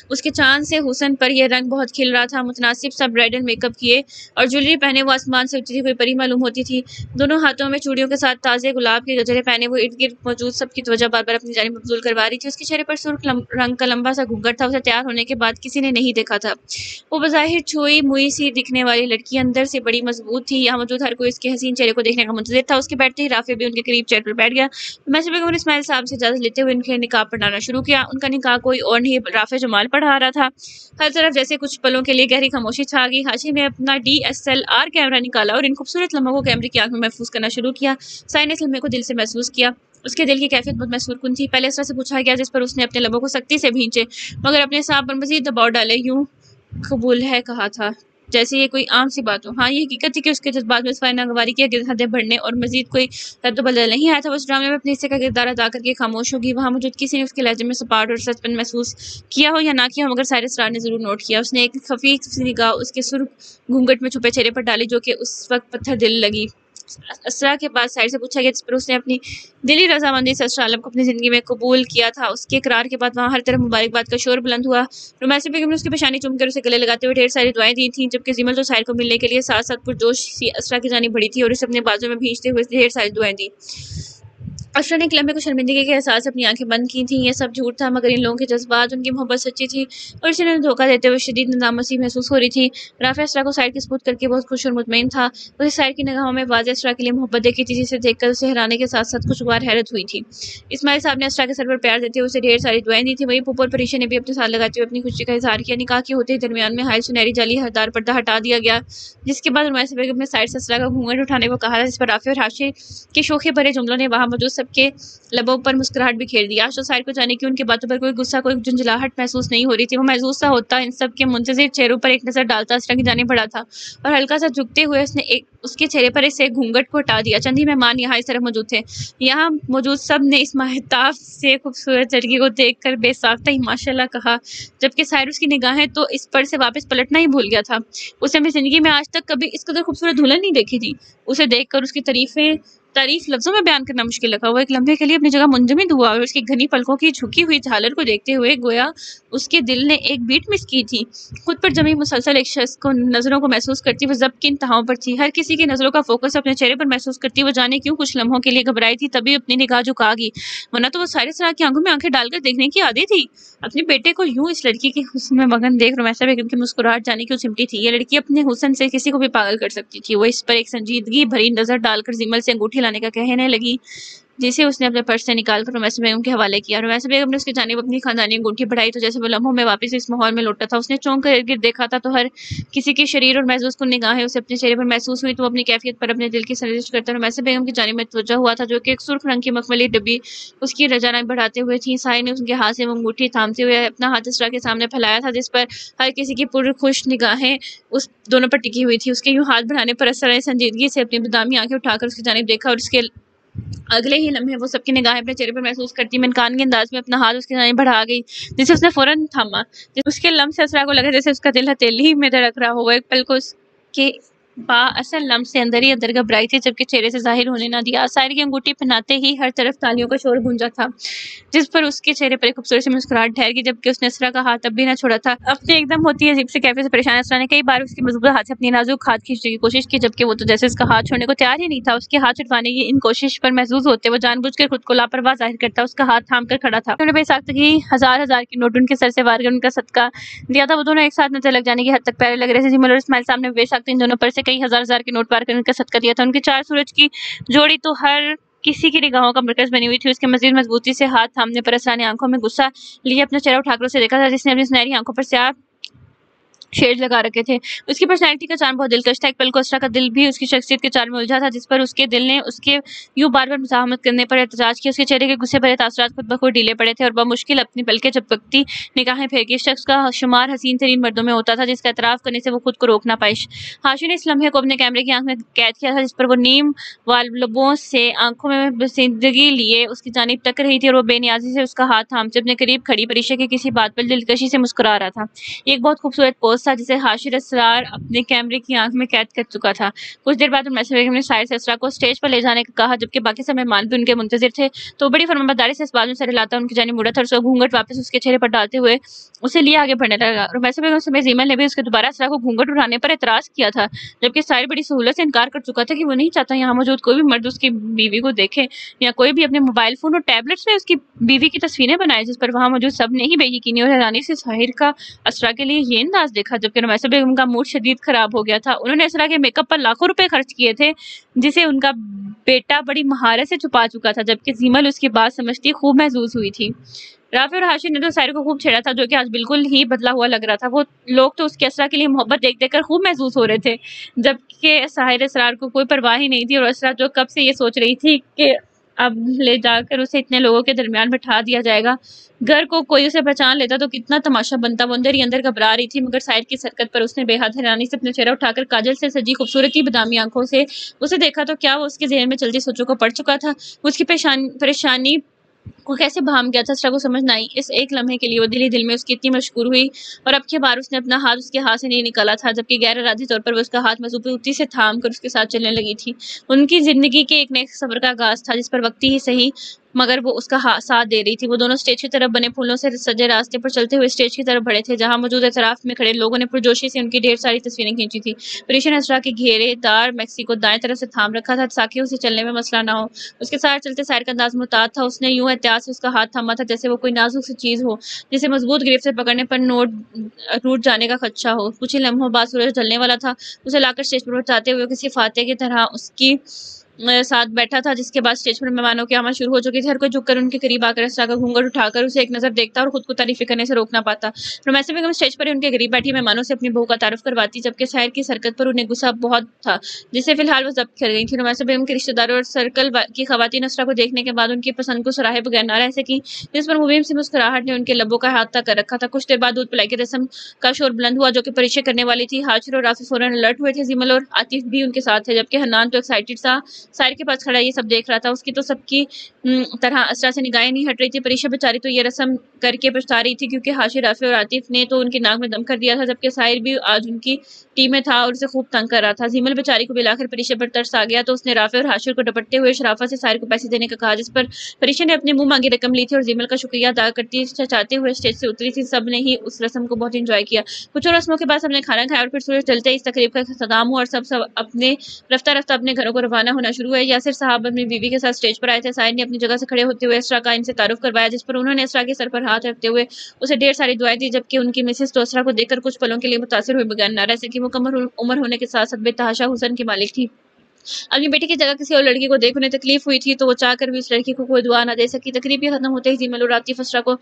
اس کے چاند سے حسن پر یہ رنگ بہت کھل رہا تھا۔ متناسب سا برائڈل میک اپ کیے اور جویلری پہنے وہ آسمان سے اٹھتی ہوئی پری معلوم ہوتی تھی۔ دونوں ہاتھوں میں چوڑیوں کے ساتھ تازے گلاب کے گجرے پہنے وہ ارد گرد موجود سب کی توجہ بار بار اپنی جانب مبذول کروا رہی تھی۔ اس کے چہرے پر سرخ رنگ کا لمبا سا گھونگھٹ تھا، اسے تیار ہونے کے بعد کسی نے نہیں دیکھا تھا۔ وہ بظاہر چھوئی موئی سی دکھنے والی لڑکی اندر سے بڑی مضبوط تھی۔ یہاں موجود ہر کوئی اس کے حسین چہرے کو دیکھنے کا منتظر تھا۔ اس کے بیٹھتے ہی رافع بھی ان کے قریب چیئر پر بیٹھ گیا۔ محسن بیگم نے اسماعیل صاحب سے اجازت لیتے ہوئے ان کے نقاب پڑھانا شروع کیا۔ ان کا نقاب کوئی اور نہیں رافع جمال پڑھا رہا تھا۔ ہر طرف جیسے کچھ پلوں کے لیے گہری خاموشی چھا گئی۔ حاشی میں اپنا DSLR کیمرہ نکالا اور ان خوبصورت لمحوں کو کیمرے کی آنکھ میں محفوظ کرنا شروع کیا۔ سائے نے اس لمحے کو دل سے محسوس کیا۔ اس کے دل کی کیفیت بہت محسور کن تھی۔ پہلے اسرا سے پوچھا گیا جس پر اس نے اپنے لبوں کو سختی سے بھینچے مگر اپنے سانپ پر مزید دباؤ ڈالے یوں قبول ہے کہا تھا جیسے یہ کوئی عام سی بات ہو۔ ہاں یہ حقیقت تھی کہ اس کے جذبات میں سوائے ناگواری کے حدیں بڑھنے اور مزید کوئی رد و بدل نہیں آیا تھا۔ وہ اس ڈرامے میں اپنے حصے کا کردار ادا کر کے خاموش ہوگی۔ وہاں موجود کسی نے اس کے لہجے میں سپاٹ اور سچ پن محسوس کیا ہو یا نہ کیا ہو مگر سارے اسرار نے ضرور نوٹ کیا۔ اس نے ایک خفیف سی نگاہ اس کے سرخ گھونگھٹ میں چھپے چہرے پر ڈالی جو کہ اس وقت پتھر دل لگی۔ اسرا کے بعد سائر سے پوچھا گیا جس پر اس نے اپنی دلی رضامندی سے اسرا عالم کو اپنی زندگی میں قبول کیا تھا۔ اس کے اقرار کے بعد وہاں ہر طرف مبارکباد کا شور بلند ہوا۔ محسن بیگم نے اس کی پیشانی چوم کر اسے گلے لگاتے ہوئے ڈھیر ساری دعائیں دی تھیں جبکہ زمل تو سائر کو ملنے کے لیے ساتھ ساتھ پرجوش سی اسرا کی جانب بڑھی تھی اور اسے اپنے بازو میں بھینچتے ہوئے ڈھیر ساری دعائیں دی۔ اسرا نے ایک لمحے کو شرمندگی کے احساس سے اپنی آنکھیں بند کی تھیں۔ یہ سب جھوٹ تھا مگر ان لوگوں کے جذبات، ان کی محبت سچی تھی اور اسے انہیں دھوکہ دیتے ہوئے شدید ندامت سی محسوس ہو رہی تھی۔ رافع اسرا کو سائر کے سپرد کر کے بہت خوش اور مطمئن تھا۔ اسے سائر کی نگاہوں میں واضح اسرا کے لیے محبت دیکھی تھی جسے دیکھ کر اسے حیرانی کے ساتھ ساتھ خوشگوار حیرت ہوئی تھی۔ اسماعیل صاحب نے اسرا کے سر پر پیار دیتے ہوئے اسے ڈھیر ساری دعائیں دی تھیں۔ وہیں پھوپھو اور پریشا نے بھی اپنے ساتھ لگاتے ہوئے اپنی خوشی کا اظہار کیا۔ نکاح کے ہوتے ہی درمیان میں حائل سنہری جعلی ہردار پردہ ہٹا دیا گیا جس کے بعد محسن بیگم نے سائر سے اسرا کا گھونگھٹ اٹھانے کو کہا تھا جس پر رافع اور حاشی کے شوخی بھرے جملوں نے وہاں موجود سب کے لبوں پر مسکراہٹ بکھیر دی۔ آج تو سائر کو جانے کی ان کی باتوں پر کوئی غصہ کوئی جھنجھلاہٹ محسوس نہیں ہو رہی تھی۔ وہ محظوظ سا ہوتا ان سب کے منتظر چہروں پر ایک نظر ڈالتا اسرا کی جانب بڑھا تھا اور ہلکا سا جھکتے ہوئے اس نے اس کے چہرے پر سے گھونگھٹ کو ہٹا دیا۔ چند ہی مہمان یہاں اس طرف موجود تھے۔ یہاں موجود سب نے اس ماہتاب سے خوبصورت لڑکی کو دیکھ کر بے ساختہ ہی ماشاءاللہ کہا جبکہ سائر اس کی نگاہیں تو اس پر سے واپس پلٹنا ہی بھول گیا تھا۔ اس نے اپنی زندگی میں آج تک کبھی اس قدر خوبصورت دلہن نہیں دیکھی تھی۔ اسے دیکھ کر اس کی تعریف لفظوں میں بیان کرنا مشکل لگا۔ وہ ایک لمحے کے لیے اپنی جگہ منجمد ہوا اور اس کی گھنی پلکوں کی جھکی ہوئی جھالر کو دیکھتے ہوئے گویا اس کے دل نے ایک بیٹ مس کی تھی۔ خود پر جمی مسلسل ایک شخص کو نظروں کو محسوس کرتی وہ ضبط کی انتہاؤں پر تھی۔ ہر کسی کی نظروں کا فوکس اپنے چہرے پر محسوس کرتی وہ جانے کیوں کچھ لمحوں کے لیے گھبرائی تھی تبھی اپنی نگاہ جھکا گئی ورنہ تو وہ سارے اسرا کی آنکھوں میں آنکھیں ڈال کر دیکھنے کی عادی تھی۔ اپنے بیٹے کو یوں اس لڑکی کے حسن میں مگن دیکھ رمیسہ بیگم کی مسکراہٹ جانے کیوں سمٹی تھی۔ یہ لڑکی اپنے حسن سے کسی کو بھی پاگل کر سکتی تھی۔ وہ اس پر ایک سنجیدگی بھری نظر ڈال کر زمل سے انگوٹھی لانے کا کہنے لگی جسے اس نے اپنے پرس سے نکال کر رمیسہ بیگم کے حوالے کیا۔ رمیسہ بیگم نے اس کی جانب اپنی خاندانی انگوٹھی بڑھائی تو جیسے وہ لمحوں میں واپس اس ماحول میں لوٹا تھا۔ اس نے چونک کر ارد گرد دیکھا تھا تو ہر کسی کی شریر اور محظوظ کن نگاہیں اسے اپنے چہرے پر محسوس ہوئی تو وہ اپنی کیفیت پر اپنے دل کی سرزنش کرتا رمیسہ بیگم کی جانب میں توجہ ہوا تھا جو کہ ایک سرخ رنگ کی مخملی ڈبی اس کی جانب بڑھاتے ہوئے تھی۔ سائے نے اس کے ہاتھ سے وہ انگوٹھی تھامتے ہوئے اپنا ہاتھ اسرا کے سامنے پھیلایا تھا جس پر ہر کسی کی پرخوش نگاہیں اس دونوں پر ٹکی ہوئی تھی۔ اس کے یوں ہاتھ بڑھانے پر اسرا نے سنجیدگی سے اپنی بادامی آنکھیں اٹھا کر اس کی جانب دیکھا اور اس کے اگلے ہی لمحے وہ سب کی نگاہیں اپنے چہرے پر محسوس کرتی منکانگی انداز میں اپنا ہاتھ اس کی جانب بڑھا گئی جسے اس نے فوراً تھاما۔ اس کے لمس سے اسرا کو لگا جیسے اس کا دل ہتھیلی میں دھڑک رہا ہو۔ وہ ایک پل کو اس کے اصل لمس سے اندر ہی اندر گھبرائی تھی جبکہ چہرے سے ظاہر ہونے نہ دیا۔ سائر کی انگوٹھی پہناتے ہی ہر طرف تالیوں کا شور گونجا تھا جس پر اس کے چہرے پر ایک خوبصورت سی مسکراہٹ ٹھہر گئی جبکہ اس نے اسرا کا ہاتھ اب بھی نہ چھوڑا تھا۔ اپنے ایک دم ہوتی عجیب سی کیفیت سے پریشان اسرا نے کئی بار اس کے مضبوط ہاتھ سے اپنی نازک ہاتھ کھینچنے کی کوشش کی جبکہ وہ تو جیسے اس کا ہاتھ چھوڑنے کو تیار ہی نہیں تھا۔ اس کے ہاتھ چھڑوانے کی ان کوشش پر محظوظ ہوتے وہ جان بوجھ کر خود کو لاپرواہ ظاہر کرتا اس کا ہاتھ تھام کر کھڑا تھا۔ انہوں نے بے ساختگی ہزار کے نوٹ ان کے سر سے وار کر ان کا صدقہ دیا تھا۔ وہ دونوں ایک ساتھ نظر لگ جانے کی حد تک پیارے لگ رہے تھے۔ زمل اور اسماعیل صاحب نے بے ساختگی ان دونوں پر سے کئی ہزار کے نوٹ وار کر ان کا صدقہ دیا تھا۔ ان کی چار سورج کی جوڑی تو ہر کسی کی نگاہوں کا مرکز بنی ہوئی تھی۔ اس کے مزید مضبوطی سے ہاتھ تھامنے پر اسرا نے آنکھوں میں غصہ لیے اپنا چہرہ اٹھا کر اسے دیکھا تھا جس نے اپنی سنہری آنکھوں پر سیاہ شیڈ لگا رکھے تھے۔ اس کی پرسنالٹی کا چارم بہت دلکش تھا۔ ایک پل کو اسرا کا دل بھی اس کی شخصیت کے چارم میں الجھا تھا جس پر اس کے دل نے اس کے یوں بار بار مزاحمت کرنے پر احتجاج کیا۔ اس کے چہرے کے غصے بھرے تاثرات خود بخود ڈھیلے پڑے تھے اور بمشکل اپنی پلکیں جھپکتی نگاہیں پھیر کے اس شخص کا شمار حسین ترین مردوں میں ہوتا تھا جس کا اعتراف کرنے سے وہ خود کو روک نہ پائی۔ حاشی نے اس لمحے کو اپنے کیمرے کی آنکھ میں قید کیا تھا جس پر وہ نیم لبوں سے آنکھوں میں بسندگی لیے اس کی جانب تک رہی تھی اور وہ بے نیازی سے اس کا ہاتھ تھامتے اپنے قریب کھڑی پریشا کی کسی بات پر دلکشی سے مسکرا رہا تھا۔ یہ ایک بہت خوبصورت پوز دوست تھا جسے حاشر اسرار اپنے کیمرے کی آنکھ میں قید کر چکا تھا۔ کچھ دیر بعد میسر بیگم نے ساحر سے اسرا کو اسٹیج پر لے جانے کا کہا، جبکہ باقی سب مہمان بھی ان کے منتظر تھے تو بڑی فرمانبرداری سے اس بات میں سر ہلاتا ان کی جانب مڑا تھا اور اس کا گھونگھٹ واپس اس کے چہرے پر ڈالتے ہوئے اسے لیے آگے بڑھنے لگا۔ اور میسر بیگم سمیت زیمل نے بھی اس کے دوبارہ اسرا کو گھونگھٹ اٹھانے پر اعتراض کیا تھا، جبکہ ساحر بڑی سہولت سے انکار کر چکا تھا کہ وہ نہیں چاہتا یہاں موجود کوئی بھی مرد اس کی بیوی کو دیکھے یا کوئی بھی اپنے موبائل فون اور ٹیبلٹس میں اس کی بیوی کی تصویریں بنائے، جس پر وہاں موجود سب نے ہی بے یقینی اور حیرانی سے ساحر کا اسرا کے لیے یہ انداز دیکھا، جبکہ رمیسہ بیگم کا موڈ شدید خراب ہو گیا تھا۔ انہوں نے اسرا کے میک اپ پر لاکھوں روپے خرچ کیے تھے جسے ان کا بیٹا بڑی مہارت سے چھپا چکا تھا، جبکہ زیمل اس کی بات سمجھتی خوب محظوظ ہوئی تھی۔ رافع اور حاشر نے تو ساحر کو خوب چھیڑا تھا، جو کہ آج بالکل ہی بدلا ہوا لگ رہا تھا۔ وہ لوگ تو اس کے اسرا کے لیے محبت دیکھ دیکھ کر خوب محظوظ ہو رہے تھے، جبکہ ساحر اسرار کو کوئی پرواہ ہی نہیں تھی، اور اسرا جو کب سے یہ سوچ رہی تھی کہ اب لے جا کر اسے اتنے لوگوں کے درمیان بٹھا دیا جائے گا، گھر کو کوئی اسے پہچان لیتا تو کتنا تماشا بنتا۔ وہ اندر ہی اندر گھبرا رہی تھی، مگر ساحر کی حرکت پر اس نے بے حد حیرانی سے اپنا چہرہ اٹھا کر کاجل سے سجی خوبصورتی بادامی آنکھوں سے اسے دیکھا تو کیا وہ اس کے ذہن میں چلتی سوچوں کو پڑ چکا تھا؟ وہ اس کی پریشانی کو کیسے بھام گیا تھا، اسرا کو سمجھ نہ آئی۔ اس ایک لمحے کے لیے وہ دل میں اس کی اتنی مشکور ہوئی، اور اب کی بار اس نے اپنا ہاتھ اس کے ہاتھ سے نہیں نکالا تھا، جبکہ غیر ارادی طور پر وہ اس کا ہاتھ مضبوطی سے تھام کر اس کے ساتھ چلنے لگی تھی۔ ان کی زندگی کے ایک نئے سفر کا آغاز تھا، جس پر وقتی ہی صحیح مگر وہ اس کا ساتھ دے رہی تھی۔ وہ دونوں اسٹیج کی طرف بنے پھولوں سے سجے راستے پر چلتے ہوئے اسٹیج کی طرف بڑھے تھے، جہاں موجود اطراف میں کھڑے لوگوں نے پرجوشی سے ان کی ڈھیر ساری تصویریں کھینچی تھی۔ پریشا نے اسرا کے گھیرے دار میکسی کو دائیں طرف سے تھام رکھا تھا تاکہ اسے چلنے میں مسئلہ نہ ہو۔ اس کے ساتھ چلتے ساحر کا انداز محتاط تھا، اس نے یوں احتیاط سے اس کا ہاتھ تھاما تھا جیسے وہ کوئی نازک سی چیز ہو جسے مضبوط گرفت سے پکڑنے پر ٹوٹ جانے کا خدشہ ہو۔ کچھ ہی لمحوں بعد سورج ڈھلنے والا تھا، اسے لا کر اسٹیج پر بٹھاتے ہوئے کسی فاتح کی طرح اس کی ساتھ بیٹھا تھا، جس کے بعد اسٹیج پر مہمانوں کی آمد شروع ہو چکی تھی۔ ہر کوئی جھک کر ان کے قریب آ کر اسرا کا گھونگھٹ اٹھا کر اسے ایک نظر دیکھتا اور خود کو تعریفیں کرنے سے روک نہ پاتا۔ رمیسہ بیگم اسٹیج پر ہی ان کے قریب بیٹھی مہمانوں سے اپنی بہو کا تعارف کرواتی، جبکہ ساحر کی حرکت پر انہیں غصہ بہت تھا جسے فی الحال وہ ضبط کر گئی تھی۔ رمیسہ بیگم کے رشتہ داروں اور سرکل کی خواتین اسرا کو دیکھنے کے بعد ان کی پسند کو سراہے بغیر نہ رہ سکی، جس پر مبہم سی مسکراہٹ نے ان کے لبوں کا احاطہ کر رکھا تھا۔ کچھ دیر بعد دودھ پلائی کی رسم کا شور بلند ہوا، جو کہ پریشے کرنے والی تھی۔ حاشر اور رافع فوراً الرٹ ہوئے تھے، زیمل اور عاطف بھی ان کے ساتھ تھے، جبکہ حنان تو ایکسائٹڈ سا ساحر کے پاس کھڑا یہ سب دیکھ رہا تھا۔ اس کی تو سب کی طرح اسرا سے نگاہیں نہیں ہٹ رہی تھی۔ پریشا بیچاری تو یہ رسم کر کے پچھتا رہی تھی، کیونکہ حاشر، رافع اور عاطف نے تو ان کی ناک میں دم کر دیا تھا، جبکہ ساحر بھی آج ان کی ٹیم میں تھا اور اسے خوب تنگ کر رہا تھا۔ زیمل بیچاری کو بھی آخر پریشا پر ترس آ گیا تو اس نے رافع اور حاشر کو ڈپٹتے ہوئے شرافت سے ساحر کو پیسے دینے کا کہا، جس پر پریشا نے اپنے منہ مانگی رقم لی تھی اور زیمل کا شکریہ ادا کرتی چاہتے ہوئے اسٹیج سے اتری تھی۔ سب نے ہی اس رسم کو بہت انجوائے کیا۔ کچھ اور رسموں کے بعد سب نے کھانا کھایا اور پھر سورج ڈھلتے ہی اس تقریب کا اختتام ہوا اور سب اپنے رفتہ رفتہ اپنے گھروں کو روانہ ہونا شروع ہوئے۔ یاسر صاحب اپنی بیوی کے ساتھ اسٹیج پر آئے تھے۔ ساحر نے اپنی جگہ سے کھڑے ہوتے ہوئے اسرا کا ان سے تعارف کروایا، جس پر انہوں نے اسرا کے سر پر ہاتھ رکھتے ہوئے اسے ڈھیر ساری دعائیں دی، جبکہ ان کی مسز تو اسرا کو دیکھ کر کچھ پلوں کے لیے متاثر ہوئے بغیر نہ رہ سکی۔ مکمل عمر ہونے کے ساتھ ساتھ بے تحاشا حسن کی مالک تھی۔ اپنی بیٹی کی جگہ کسی اور لڑکی کو دیکھ انہیں تکلیف ہوئی تھی تو وہ چاہ کر بھی اس لڑکی کو کوئی دعا نہ دے سکی۔ تقریب کے ختم ہوتے ہی زیمل اور عاطف اسرا کو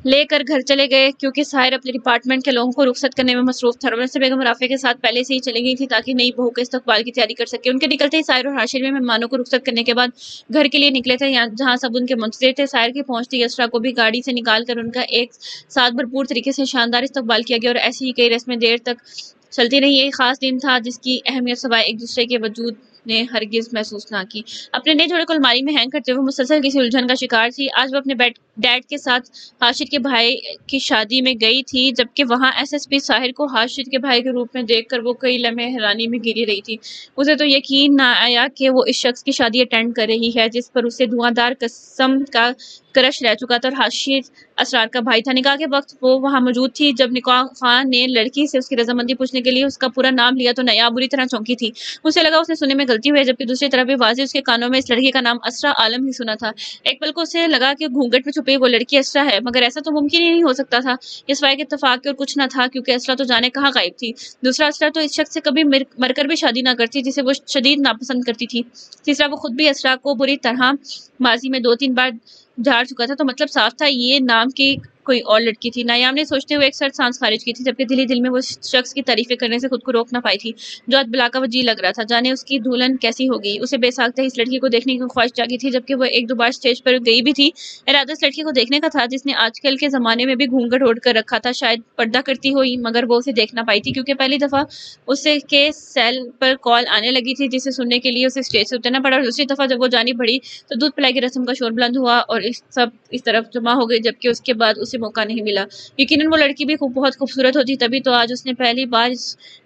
لے کر گھر چلے گئے، کیونکہ ساحر اپنے ڈپارٹمنٹ کے لوگوں کو رخصت کرنے میں مصروف تھا۔ رمیسہ بیگم رافع کے ساتھ پہلے سے ہی چلی گئی تھی تاکہ نئی بہو کے استقبال کی تیاری کر سکے۔ ان کے نکلتے ہی ساحر اور حاشر بھی مہمانوں کو رخصت کرنے کے بعد گھر کے لیے نکلے تھے، جہاں سب ان کے منتظر تھے۔ ساحر کے پہنچتے ہی اسرا کو بھی گاڑی سے نکال کر ان کا ایک ساتھ بھرپور طریقے سے شاندار استقبال کیا گیا، اور ایسی ہی کئی رسمیں دیر تک چلتی رہی۔ یہ ایک خاص دن تھا جس کی اہمیت سوائے ایک دوسرے کے وجود نے ہرگز محسوس نہ کی۔ اپنے نئے جوڑے کو الماری میں ہینگ کرتے ہوئے مسلسل کسی الجھن کا شکار تھی۔ آج وہ اپنے ڈیڈ کے ساتھ حاشر کے بھائی کی شادی میں گئی تھی، جبکہ وہاں ایس ایس پی ساحر کو حاشر کے بھائی کے روپ میں دیکھ کر وہ کئی لمحے حیرانی میں گری رہی تھی۔ اسے تو یقین نہ آیا کہ وہ اس شخص کی شادی اٹینڈ کر رہی ہے جس پر اسے دھواں دار قسم کا کرش رہ چکا تھا، اور حاشر اسرار کا بھائی تھا۔ نکاح کے وقت وہ وہاں موجود تھی۔ جب نکاح خان نے لڑکی سے اس کی رضامندی پوچھنے کے لیے اس کا پورا نام لیا تو نیا بری طرح چونکی تھی۔ اسے لگا اس نے سننے میں غلطی ہوئی ہے، جبکہ دوسری طرف بھی واضح اس کے کانوں میں اس لڑکی کا نام اسرا عالم ہی سنا تھا۔ ایک پل کو اسے لگا کہ گھونگھٹ میں چھپی وہ لڑکی اسرا ہے، مگر ایسا تو ممکن ہی نہیں ہو سکتا تھا۔ یہ سوائے کے اتفاق کے اور کچھ نہ تھا، کیونکہ اسرا تو جانے کہاں غائب تھی۔ دوسرا، اسرا تو اس شخص سے کبھی مر کر بھی شادی نہ کرتی جسے وہ شدید ناپسند کرتی تھی۔ تیسرا، وہ خود بھی اسرا کو بری طرح ماضی میں 2-3 بار جھاڑ چکا تھا، تو مطلب صاف تھا یہ نام کی کوئی اور لڑکی تھی۔ نایام نے سوچتے ہوئے ایک سرد سانس خارج کی تھی، جبکہ دل ہی دل میں وہ شخص کی تعریفیں کرنے سے خود کو روک نہ پائی تھی جو آج بلا کا وجی لگ رہا تھا۔ جانے اس کی دلہن کیسی ہوگی۔ اسے بے ساختہ ہی اس لڑکی کو دیکھنے کی خواہش جاگی تھی، جبکہ وہ 1-2 بار اسٹیج پر گئی بھی تھی۔ ارادہ اس لڑکی کو دیکھنے کا تھا جس نے آج کل کے زمانے میں بھی گھونگھٹ اوڑھ کر رکھا تھا۔ شاید پردہ کرتی ہوئی، مگر وہ اسے دیکھ نہ پائی تھی، کیونکہ پہلی دفعہ اسے کے سیل پر کال آنے لگی تھی جسے سننے کے لیے اسے اسٹیج سے اترنا پڑا، اور دوسری دفعہ جب وہ جانی بڑھی تو دودھ پلائی کی رسم کا شور بلند ہوا اور سب اس طرف جمع ہو گئی، جبکہ اس کے بعد اسے موقع نہیں ملا۔ یقیناً وہ لڑکی بھی بہت خوبصورت ہوتی، تبھی تو آج اس نے پہلی بار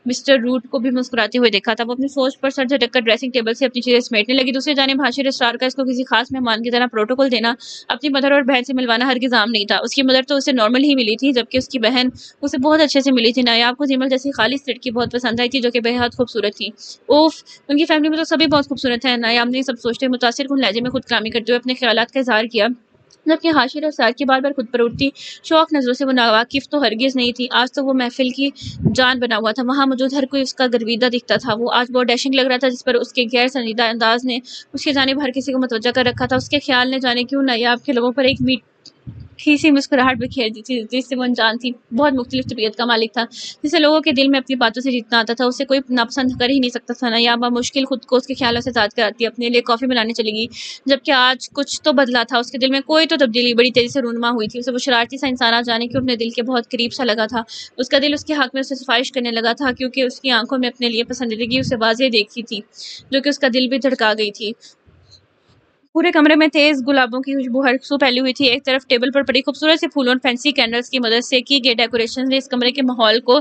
مسٹر روٹ کو بھی مسکراتے ہوئے دیکھا تھا۔ وہ اپنی سوچ پر سر جھٹک کر ڈریسنگ ٹیبل سے اپنی چیزیں سمیٹنے لگی۔ دوسری جانب ہاشر اسرار کا اس کو کسی خاص مہمان کی طرح پروٹوکول دینا، اپنی مدر اور بہن سے ملوانا ہرگز عام نہیں تھا۔ اس کی مدر تو اسے نارمل ہی ملی تھی، جبکہ اس کی بہن اسے بہت اچھے سے ملی تھی۔ نایاب کو زیمل جیسی خالص لڑکی بہت پسند آئی تھی، جو کہ بے حد خوبصورت تھی۔ اوف، ان کی فیملی میں تو سبھی بہت خوبصورت ہیں، نایاب نے سب سوچتے متاثر کن لہجے میں خود کلامی کرتے ہوئے اپنے خیالات کا اظہار کیا، جبکہ ہاشر اور سار کی بار بار خود پر اٹھتی شوق نظروں سے وہ ناواقف تو ہرگز نہیں تھی۔ آج تو وہ محفل کی جان بنا ہوا تھا، وہاں موجود ہر کوئی اس کا گرویدہ دکھتا تھا۔ وہ آج بہت ڈیشنگ لگ رہا تھا، جس پر اس کے غیر سنجیدہ انداز نے اس کی جانب ہر کسی کو متوجہ کر رکھا تھا۔ اس کے خیال نے جانے کیوں نایاب کے لبوں پر ایک میٹھی سی مسکراہٹ بکھیر دی تھی، جس سے وہ انجان تھی، بہت مختلف طبیعت کا مالک تھا، جسے لوگوں کے دل میں اپنی باتوں سے جیتنا آتا تھا۔ اسے کوئی ناپسند کر ہی نہیں سکتا تھا۔ نایاب مشکل خود کو اس کے خیالوں سے آزاد کراتی اپنے لیے کافی بنانے چلی گئی، جبکہ آج کچھ تو بدلا تھا۔ اس کے دل میں کوئی تو تبدیلی بڑی تیزی سے رونما ہوئی تھی۔ اسے وہ شرارتی سا انسان آج جانے کیوں اپنے دل کے بہت قریب سا لگا تھا۔ اس کا دل اس کے حق میں اسے سفارش کرنے لگا تھا، کیونکہ اس کی آنکھوں میں اپنے لیے پسندیدگی اسے واضح دیکھتی تھی، جو کہ اس کا دل بھی دھڑکا گئی تھی۔ پورے کمرے میں تیز گلابوں کی خوشبو ہر سو پھیلی ہوئی تھی۔ ایک طرف ٹیبل پر پڑی خوبصورت سے پھولوں اور فینسی کینڈلز کی مدد سے کی گئی ڈیکوریشن نے اس کمرے کے ماحول کو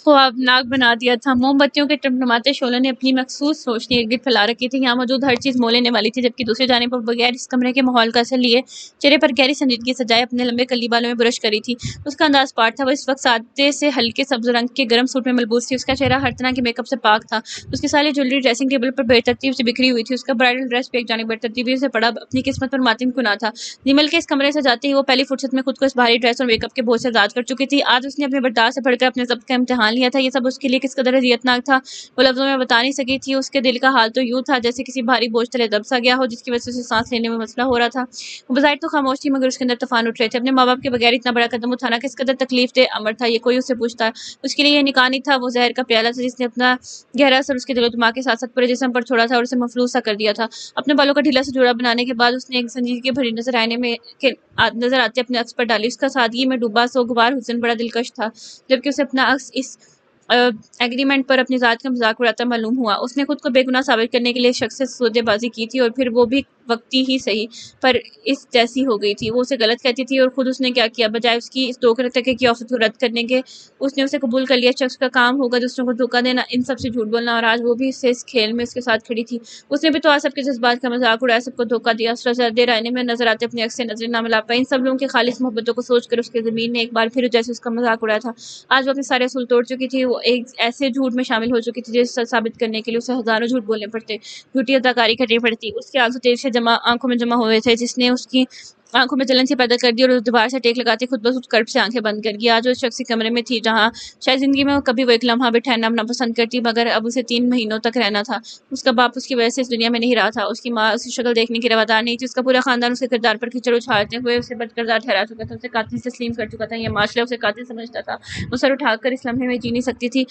خوابناک بنا دیا تھا۔ موم بتیوں کے ٹمٹماتے شعلوں نے اپنی مخصوص روشنی ارد گرد پھیلا رکھی تھی۔ یہاں موجود ہر چیز مول لینے والی تھی، جبکہ دوسری جانب پر بغیر اس کمرے کے ماحول کا اثر لیے چہرے پر گہری سنجیدگی سجائے اپنے لمبے کلی بالوں میں برش کری تھی۔ اس کا انداز پاٹ تھا، وہ اس وقت سادے سے ہلکے سبز رنگ کے گرم سوٹ میں ملبوس تھی۔ اس کا چہرہ ہر طرح کے میک اپ سے پاک تھا۔ اس کی ساری جویلری ڈریسنگ ٹیبل پر بے ترتیب سے بکھری ہوئی تھی۔ اس کا برائڈل ڈریس بھی ایک جانب بے ترتیبی سے پڑا اپنی قسمت پر ماتم کنا تھا۔ زیمل کے اس کمرے سے جاتے ہی وہ پہلی فرصت میں خود کو اس بھاری ڈریس اور میک اپ کے بوجھ سے آزاد کر چکی تھی۔ آج اس نے اپنے برداشت سے بڑھ کر اپنے ضبط کا امتحان لیا تھا۔ یہ سب اس کے لیے کس قدر اذیتناک تھا، وہ لفظوں میں بتا نہیں سکی تھی۔ اس کے دل کا حال تو یوں تھا جیسے کسی بھاری بوجھ تلے دب سا گیا ہو، جس کی وجہ سے اسے سانس لینے میں مسئلہ ہو رہا تھا۔ وہ بظاہر تو خاموش تھی، مگر اس کے اندر طوفان اٹھ رہے تھے۔ اپنے ماں باپ کے بغیر اتنا بڑا قدم اٹھانا کس قدر تکلیف دہ امر تھا، یہ کوئی اس سے پوچھتا۔ اس کے لیے یہ نکاح نہیں تھا، وہ زہر کا پیالہ تھا، جس نے اپنا گہرا اثر اس کے دل و دماغ کے ساتھ ساتھ پورے جسم پر چھوڑا تھا اور اسے مفلوج سا کر دیا تھا۔ اپنے بالوں کا ڈھیلا سا جوڑا بنانے کے بعد اس نے ایک سنجیدگی بھری نظر آتے اپنے عکس پر ڈالی۔ اس کا سادگی میں ڈوبا سوگوار حسن بڑا دلکش تھا، جبکہ اسے اپنا عکس اس ایگریمنٹ پر اپنی ذات کا مذاق اڑاتا معلوم ہوا۔ اس نے خود کو بے گناہ ثابت کرنے کے لیے شخص سے سودے بازی کی تھی، اور پھر وہ بھی وقتی ہی صحیح، پر اس جیسی ہو گئی تھی۔ وہ اسے غلط کہتی تھی، اور خود اس نے کیا کیا، بجائے اس کی اس دھوکے تکے کی آفت کو رد کرنے کے اس نے اسے قبول کر لیا۔ شخص کا کام ہوگا دوسروں کو دھوکہ دینا، ان سب سے جھوٹ بولنا، اور آج وہ بھی اس کھیل میں اس کے ساتھ کھڑی تھی۔ اس نے بھی تو آج سب کے جذبات کا مذاق اڑایا، سب کو دھوکہ دیا۔ دیر آئینے میں نظر آتے اپنے عکس سے نظریں نہ ملا پائی۔ ان سب لوگوں کی خالص محبتوں کو سوچ کر اس کے ضمیر نے ایک بار پھر جیسے اس کا مذاق اڑایا تھا۔ آج وہ اپنے سارے اصول توڑ چکی تھی، وہ ایک ایسے جھوٹ میں شامل ہو چکی تھی جس سے ثابت کرنے کے لیے اسے ہزاروں جھوٹ بولنے پڑتے، جھوٹی اداکاری کرنی پڑتی۔ اس کے آنسو تیزی سے آنکھوں میں جمع ہوئے تھے، جس نے اس کی آنکھوں میں جلن سی پیدا کر دی، اور اس دیوار سے ٹیک لگاتی خود بخود کرب سے آنکھیں بند کر گئی۔ آج وہ اس شخصی کمرے میں تھی جہاں شاید زندگی میں کبھی وہ ایک لمحہ بھی ٹھہرنا نہ پسند کرتی، مگر اب اسے 3 مہینوں تک رہنا تھا۔ اس کا باپ اس کی وجہ سے اس دنیا میں نہیں رہا تھا، اس کی ماں اس کی شکل دیکھنے کی روادار نہیں تھی، اس کا پورا خاندان اس کے کردار پر کیچڑ اچھالتے ہوئے اسے بد کردار ٹھہرا چکا تھا، اسے قاتل تسلیم کر چکا تھا، یہ معاشرہ اسے قاتل سمجھتا تھا۔ وہ سر اٹھا کر اس لمحے میں جی نہیں سکتی تھی۔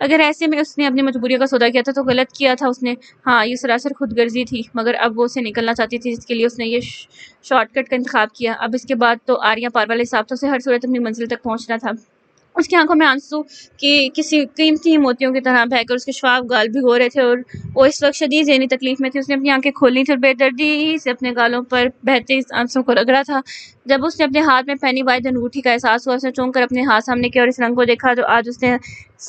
اگر ایسے میں اس نے اپنی مجبوریوں کا سودا کیا تھا تو غلط کیا تھا اس نے۔ ہاں، یہ سراسر خود غرضی تھی، مگر اب وہ اسے نکلنا چاہتی تھی، جس کے لیے اس نے یہ شارٹ کٹ کا انتخاب کیا۔ اب اس کے بعد تو آریاں پار والے حساب سے اسے ہر صورت اپنی منزل تک پہنچنا تھا۔ اس کی آنکھوں میں آنسو کی کسی قیمتی موتیوں کی طرح بہہ کر اس کے شفاف گال بھگو رہے تھے، اور وہ اس وقت شدید ذہنی تکلیف میں تھی۔ اس نے اپنی آنکھیں کھول لی تھی اور بے دردی سے اپنے گالوں پر بہتے اس آنسو کو رگڑا تھا۔ جب اس نے اپنے ہاتھ میں پہنی واحد انگوٹھی کا احساس ہوا، اس نے چونک کر اپنے ہاتھ سامنے کیا اور اس رنگ کو دیکھا جو آج اس نے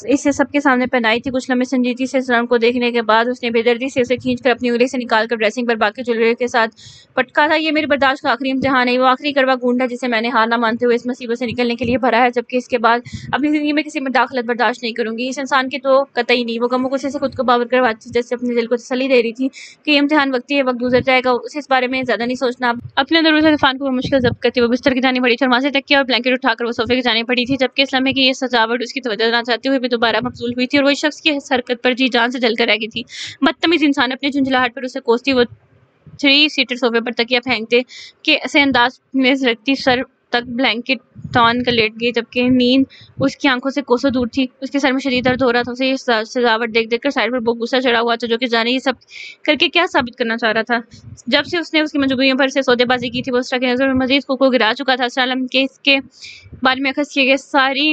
اسے سب کے سامنے پہنائی تھی۔ کچھ لمحے سنجیدگی سے اس رنگ کو دیکھنے کے بعد اس نے بے دردی سے اسے کھینچ کر اپنی انگلی سے نکال کر ڈریسنگ پر باقی جویلری کے ساتھ پٹکا تھا۔ یہ میری برداشت کا آخری امتحان ہے، وہ آخری کڑوا گھونٹ ہے جسے میں نے ہار نہ مانتے ہوئے اس مصیبت سے نکلنے کے لیے بھرا ہے، جبکہ اس کے بعد اپنی زندگی میں کسی مداخلت برداشت نہیں کروں گی۔ اس انسان کی تو قطعی نہیں۔ وہ غم و غصے سے خود کو باور کرواتی تھی، جیسے اپنے دل کو تسلی دے رہی تھی کہ یہ امتحان وقتی ہے، وقت گزر جائے گا، اسے اس بارے میں زیادہ نہیں سوچنا۔ اپنے اندر اٹھے طوفان کو وہ مشکل ضبط کرتی وہ بستر کی جانب بڑھی تھی اور ماسے تکیہ اور بلینکٹ اٹھا کر وہ صوفے کی جانب بڑھی تھی، جبکہ اس لمحے کی یہ سجاوٹ اس کی توجہ نہ چاہتے ہوئے بھی دوبارہ مبذول ہوئی تھی، اور وہ اس شخص کی اس حرکت پر جی جان سے جل کر رہ گئی تھی۔ بدتمیز انسان! اپنی جھنجھلاہٹ پر اسے کوستی وہ 3 سیٹر صوفے پر تکیہ پھینکتے کہ اسے انداز میں رکھتی سر تک بلینکٹ تان کر لیٹ گئی، جبکہ نیند اس کی آنکھوں سے کوسوں دور تھی۔ اس کے سر میں شدید درد ہو رہا تھا، اسے یہ سجاوٹ دیکھ دیکھ کر ساحر پر بہت غصہ چڑھا ہوا تھا، جو کہ جانے یہ سب کر کے کیا ثابت کرنا چاہ رہا تھا۔ جب سے اس نے اس کی مجبوریوں پر سے سودے بازی کی تھی، وہ اسرا کی نظر میں مزید خود کو گرا چکا تھا۔ اسرا عالم کے اس کے بارے میں اخذ کیے گئے ساری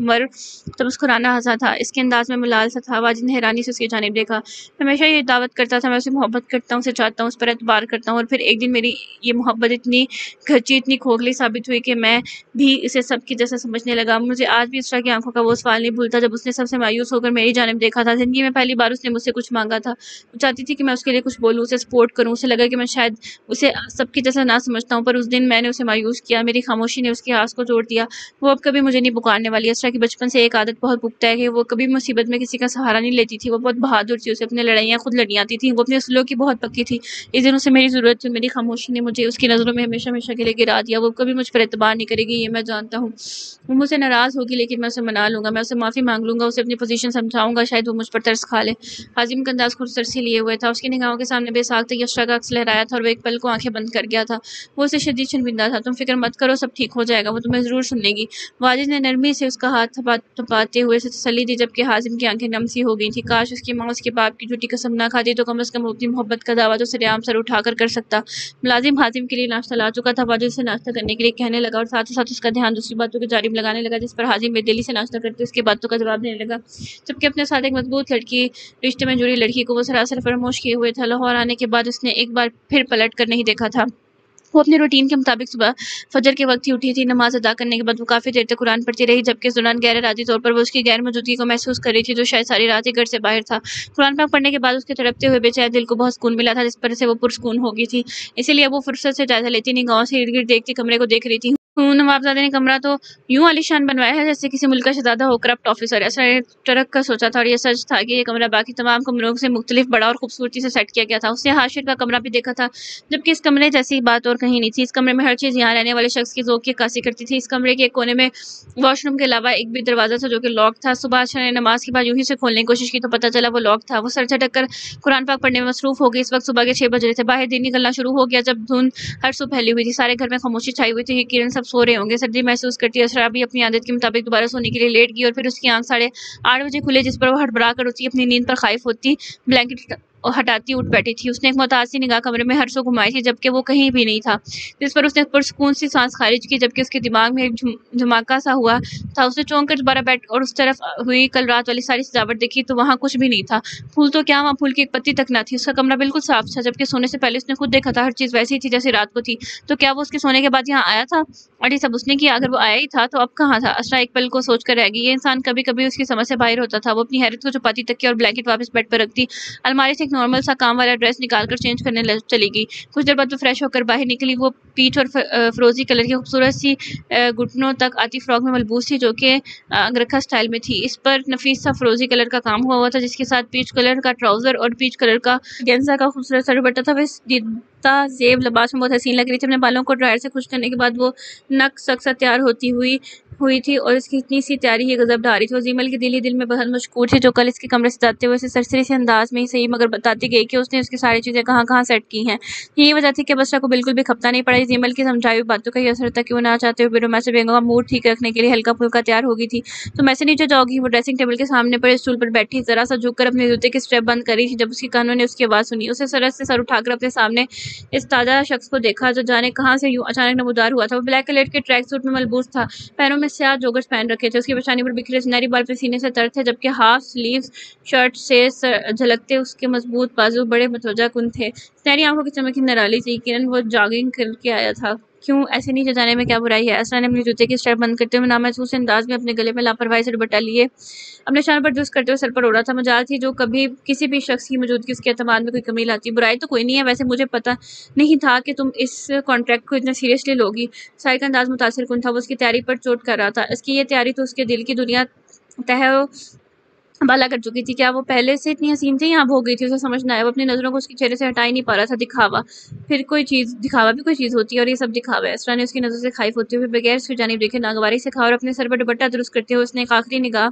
مر تو مسکرانا ہنسا تھا، اس کے انداز میں ملال سا تھا۔ واجد نے حیرانی سے اس کی جانب دیکھا۔ میں ہمیشہ یہ دعوت کرتا تھا، میں اسے محبت کرتا ہوں، اسے چاہتا ہوں، اس پر اعتبار کرتا ہوں، اور پھر ایک دن میری یہ محبت اتنی گھچی، اتنی کھوکھلی ثابت ہوئی کہ میں بھی اسے سب کی جیسا سمجھنے لگا۔ مجھے آج بھی اسرا کی آنکھوں کا وہ سوال نہیں بھولتا جب اس نے سب سے مایوس ہو کر میری جانب دیکھا تھا۔ زندگی میں پہلی بار اس نے مجھ سے کچھ مانگا تھا۔ وہ چاہتی تھی کہ میں اس کے لیے کچھ بولوں، اسے سپورٹ کروں، اسے لگا کہ میں شاید اسے سب کی جیسا نہ سمجھتا ہوں، پر اس دن میں نے اسے مایوس کیا، میری خاموشی نے اس کے آس کو توڑ دیا۔ وہ اب کبھی مجھے نہیں پکارنے والی۔ اسرا کی بچپن سے ایک عادت بہت پختہ ہے کہ وہ کبھی مصیبت میں کسی کا سہارا نہیں لیتی تھی۔ وہ بہت بہادر تھی، اسے اپنی لڑائیاں خود لڑنی آتی تھیں، وہ اپنے اصولوں کی بہت پکی تھی۔ اس دن اسے میری ضرورت تھی، میری خاموشی نے مجھے اس کی نظروں میں ہمیشہ ہمیشہ کے لیے گرا دیا۔ وہ کبھی مجھ پر اعتبار نہیں کرے گی، یہ میں جانتا ہوں۔ وہ مجھ سے ناراض ہوگی لیکن میں اسے منا لوں گا، میں اسے معافی مانگ لوں گا، اسے اپنی پوزیشن سمجھاؤں گا، شاید وہ مجھ پر ترس کھا لے۔ عظیم کا انداز خود سرسی لیے ہوئے تھا، اس کی نگاہوں کے سامنے بے ساختگی اسرا کا عکس لہرایا تھا اور وہ ایک پل کو آنکھیں بند کر گیا تھا۔ وہ اسے شدید شرمندہ تھا۔ تم فکر مت کرو، سب ٹھیک ہو جائے گا، وہ تمہیں ضرور سن لے گی۔ واجد نے نرمی سے اس کا ہاتھ تھپاتے ہوئے اسے تسلی دی، جبکہ عظیم کی آنکھیں نم سی ہو گئی تھیں۔ کاش اس کی ماں اس کے باپ کی جھوٹی قسم نہ کھاتی تو کم از کم اپنی محبت کا دعویٰ تو سرعام سر اٹھا کر سکتا۔ ملازم عظیم کے لیے ناشتہ لا چکا تھا۔ واجد اسے ناشتہ کرنے کے لیے کہنے لگا اور ساتھ ہی ساتھ اس کا دھیان دوسری باتوں کی جانب لگانے لگا، جس پر عظیم بے دلی سے ناشتہ کرتے اس کی باتوں کا جواب دینے لگا، جبکہ اپنے ساتھ ایک مضبوط رشتے میں جڑی لڑکی کو وہ سراسر فراموش کیے ہوئے تھا۔ لاہور آنے کے بعد اس نے ایک بار پھر پلٹ کر نہیں دیکھا تھا۔ وہ اپنے روٹین کے مطابق صبح فجر کے وقت ہی اٹھی تھی۔ نماز ادا کرنے کے بعد وہ کافی دیر تک قرآن پڑھتی رہی، جبکہ اس دوران غیر ارادی طور پر وہ اس کی غیر موجودگی کو محسوس کر رہی تھی، جو شاید ساری رات ہی گھر سے باہر تھا۔ قرآن پاک پڑھنے کے بعد اس کے تڑپتے ہوئے بے چین دل کو بہت سکون ملا تھا، جس پر سے وہ پرسکون ہو گئی تھی۔ اسی لیے وہ فرصت سے جائزہ لیتی نگاہوں سے ارد گرد دیکھتی کمرے کو دیکھ رہی تھی۔ نوابزادے نے کمرہ تو یوں عالیشان بنوایا ہے جیسے کسی ملک کا شہزادہ ہو، کرپٹ آفیسر۔ اسرا نے ٹرک کر سوچا تھا، اور یہ سچ تھا کہ یہ کمرہ باقی تمام کمروں سے مختلف، بڑا اور خوبصورتی سے سیٹ کیا گیا تھا۔ اس نے حاشر کا کمرہ بھی دیکھا تھا، جبکہ اس کمرے جیسی بات اور کہیں نہیں تھی۔ اس کمرے میں ہر چیز یہاں رہنے والے شخص کی ذوق کی عکاسی کرتی تھی۔ اس کمرے کے ایک کونے میں واش روم کے علاوہ ایک بھی دروازہ تھا جو کہ لاک تھا۔ صبح اسرا نے نماز کے بعد یوں ہی سے کھولنے کی کوشش کی تو پتہ چلا وہ لاک تھا۔ وہ سر جھٹک کر قرآن پاک پڑھنے میں مصروف ہو گئی۔ اس وقت صبح کے 6 بج رہے تھے۔ باہر دن نکلنا شروع ہو گیا جب دھند ہر سو پھیلی ہوئی تھی۔ سارے گھر میں خاموشی چھائی ہوئی تھی، یقیناً سب سو رہے ہوں گے۔ سردی محسوس کرتی اسرا بھی اپنی عادت کے مطابق دوبارہ سونے کے لیے لیٹ گئی، اور پھر اس کی آنکھ 8:30 بجے کھلے، جس پر وہ ہڑبڑا کر اٹھی، اپنی نیند پر خائف ہوتی بلینکٹ ہٹاتی اٹھ بیٹھی تھی۔ اس نے ایک محتاط سی نگاہ کمرے میں ہر سو گھمائی تھی، جبکہ وہ کہیں بھی نہیں تھا، جس پر اس نے پرسکون سی سانس خارج کی، جبکہ اس کے دماغ میں ایک جھماکا سا ہوا تھا۔ اس نے چونک کر دوبارہ بیٹھ اور اس طرف ہوئی کل رات والی ساری سجاوٹ دیکھی تو وہاں کچھ بھی نہیں تھا۔ پھول تو کیا، وہاں پھول کی ایک پتی تک نہ تھی۔ اس کا کمرہ بالکل صاف تھا، جبکہ سونے سے پہلے اس نے خود دیکھا تھا ہر چیز ویسی ہی تھی جیسے رات کو تھی۔ تو کیا وہ اس کے سونے کے بعد یہاں آیا تھا؟ اور یہ سب اس نے کیا؟ اگر وہ آیا ہی تھا تو اب کہاں تھا؟ اسرا ایک پل کو سوچ کر رہ گئی۔ یہ انسان کبھی کبھی اس کی سمجھ سے باہر ہوتا تھا۔ وہ اپنی حیرت کو چھپاتی تکیہ اور بلینکٹ واپس بیڈ پر رکھتی، الماری سے ایک نارمل سا کام والا ڈریس نکال کر چینج کرنے چلی گئی۔ کچھ دیر بعد وہ فریش ہو کر باہر نکلی۔ وہ پیچ اور فروزی کلر کی خوبصورت سی گھٹنوں تک آتی فراک میں ملبوس تھی، جو کہ انگرکھا سٹائل میں تھی۔ اس پر نفیس سا فروزی کلر کا کام ہوا تھا، جس کے ساتھ پیچ کلر کا ٹراؤزر اور پیچ کلر کا گینزا کا خوبصورت سا دوپٹہ تھا۔ وہ اس دیدہ زیب لباس میں بہت حسین لگ رہی تھی۔ اپنے بالوں کو ڈرائر سے خشک کرنے کے بعد وہ نک سکسا تیار ہوئی تھی، اور اس کی اتنی سی تیاری ہی غضب ڈھا رہی تھی۔ وہ زیمل کے دل میں بہت مشکور تھی، جو کل اس کے کمرے سے جاتے ہوئے اسے سرسری سے انداز میں ہی صحیح مگر بتاتی گئی کہ اس نے اس کی ساری چیزیں کہاں کہاں سیٹ کی ہیں۔ یہی وجہ تھی کہ اسرا کو بالکل بھی کھپتا نہیں پڑا۔ زیمل کی سمجھائی ہوئی باتوں کا یہ اثر تھا کہ وہ نہ چاہتے ہوئے رومانس بیگم کا موڈ ٹھیک رکھنے کے لیے ہلکا پھلکا تیار ہو گئی تھی۔ تم ایسے نیچے جاؤ گی؟ وہ ڈریسنگ ٹیبل کے سامنے پر اسٹول پر بیٹھی ذرا سا جھک کر اپنے جوتے کی اسٹریپ بند کر رہی تھی، جب اس کے کانوں نے اس کی آواز سنی۔ اسے سرت سے سر اٹھا کر اپنے سامنے اس تازہ شخص کو دیکھا، جو جانے کہاں سے یوں اچانک نمودار ہوا تھا۔ وہ بلیک کلر کے ٹریک سوٹ میں ملبوس تھا، پیروں میں سیاہ جوگرز پہن رکھے تھے۔ اس کی پیشانی پر بکھرے سنہری بال پسینے سے تر تھے، جبکہ ہاف سلیوز شرٹ سے جھلکتے اس کے مضبوط بازو بڑے متوجہ کن تھے۔ سنہری آنکھوں کی چمک نرالی تھی، یقیناً وہ جاگنگ کر کے آیا تھا۔ کیوں ایسے نیچے جانے میں کیا برائی ہے؟ اسرا نے اپنے جوتے کی اسٹریپ بند کرتے ہوئے نامحسوس انداز میں اپنے گلے میں لاپرواہی سے دوپٹہ لیے اپنے شانوں پر درست کرتے ہوئے سر پر اوڑھا تھا۔ مجال تھی جو کبھی کسی بھی شخص کی موجودگی اس کے اعتماد میں کوئی کمی لاتی۔ برائی تو کوئی نہیں ہے، ویسے مجھے پتہ نہیں تھا کہ تم اس کانٹریکٹ کو اتنا سیریسلی لوگی۔ ساحر کا انداز متاثر کن تھا، وہ اس کی تیاری پر چوٹ کر رہا تھا۔ اس کی یہ تیاری تو اس کے دل کی دنیا تہہ بالا کر چکی تھی۔ کیا وہ پہلے سے اتنی حسین تھی یا اب ہو گئی تھی؟ اسے سمجھ نہ آیا۔ وہ اپنی نظروں کو اس کے چہرے سے ہٹا ہی نہیں پا رہا تھا۔ دکھاوا بھی کوئی چیز ہوتی ہے، اور یہ سب دکھاوا ہے۔ اسرا نے اس کی نظر سے خائف ہوتے ہوئے بغیر اس کی جانب دیکھے ناگواری سے کہا، اور اپنے سر پر دوپٹہ درست کرتے ہوئے اس نے ایک آخری نگاہ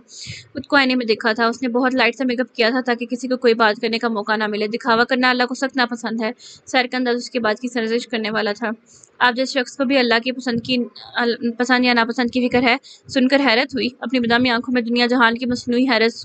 خود کو آئینے میں دیکھا تھا۔ اس نے بہت لائٹ سا میک اپ کیا تھا تاکہ کسی کو کوئی بات کرنے کا موقع نہ ملے۔ دکھاوا کرنا اللہ کو سخت ناپسند ہے۔ ساحر کا انداز اس کے بات کی سرزنش کرنے والا تھا۔ آپ جس شخص کو بھی اللہ کی پسند یا ناپسند کی فکر ہے، سن کر حیرت ہوئی۔ اپنی بادامی آنکھوں میں دنیا جہان کی مصنوعی حیرت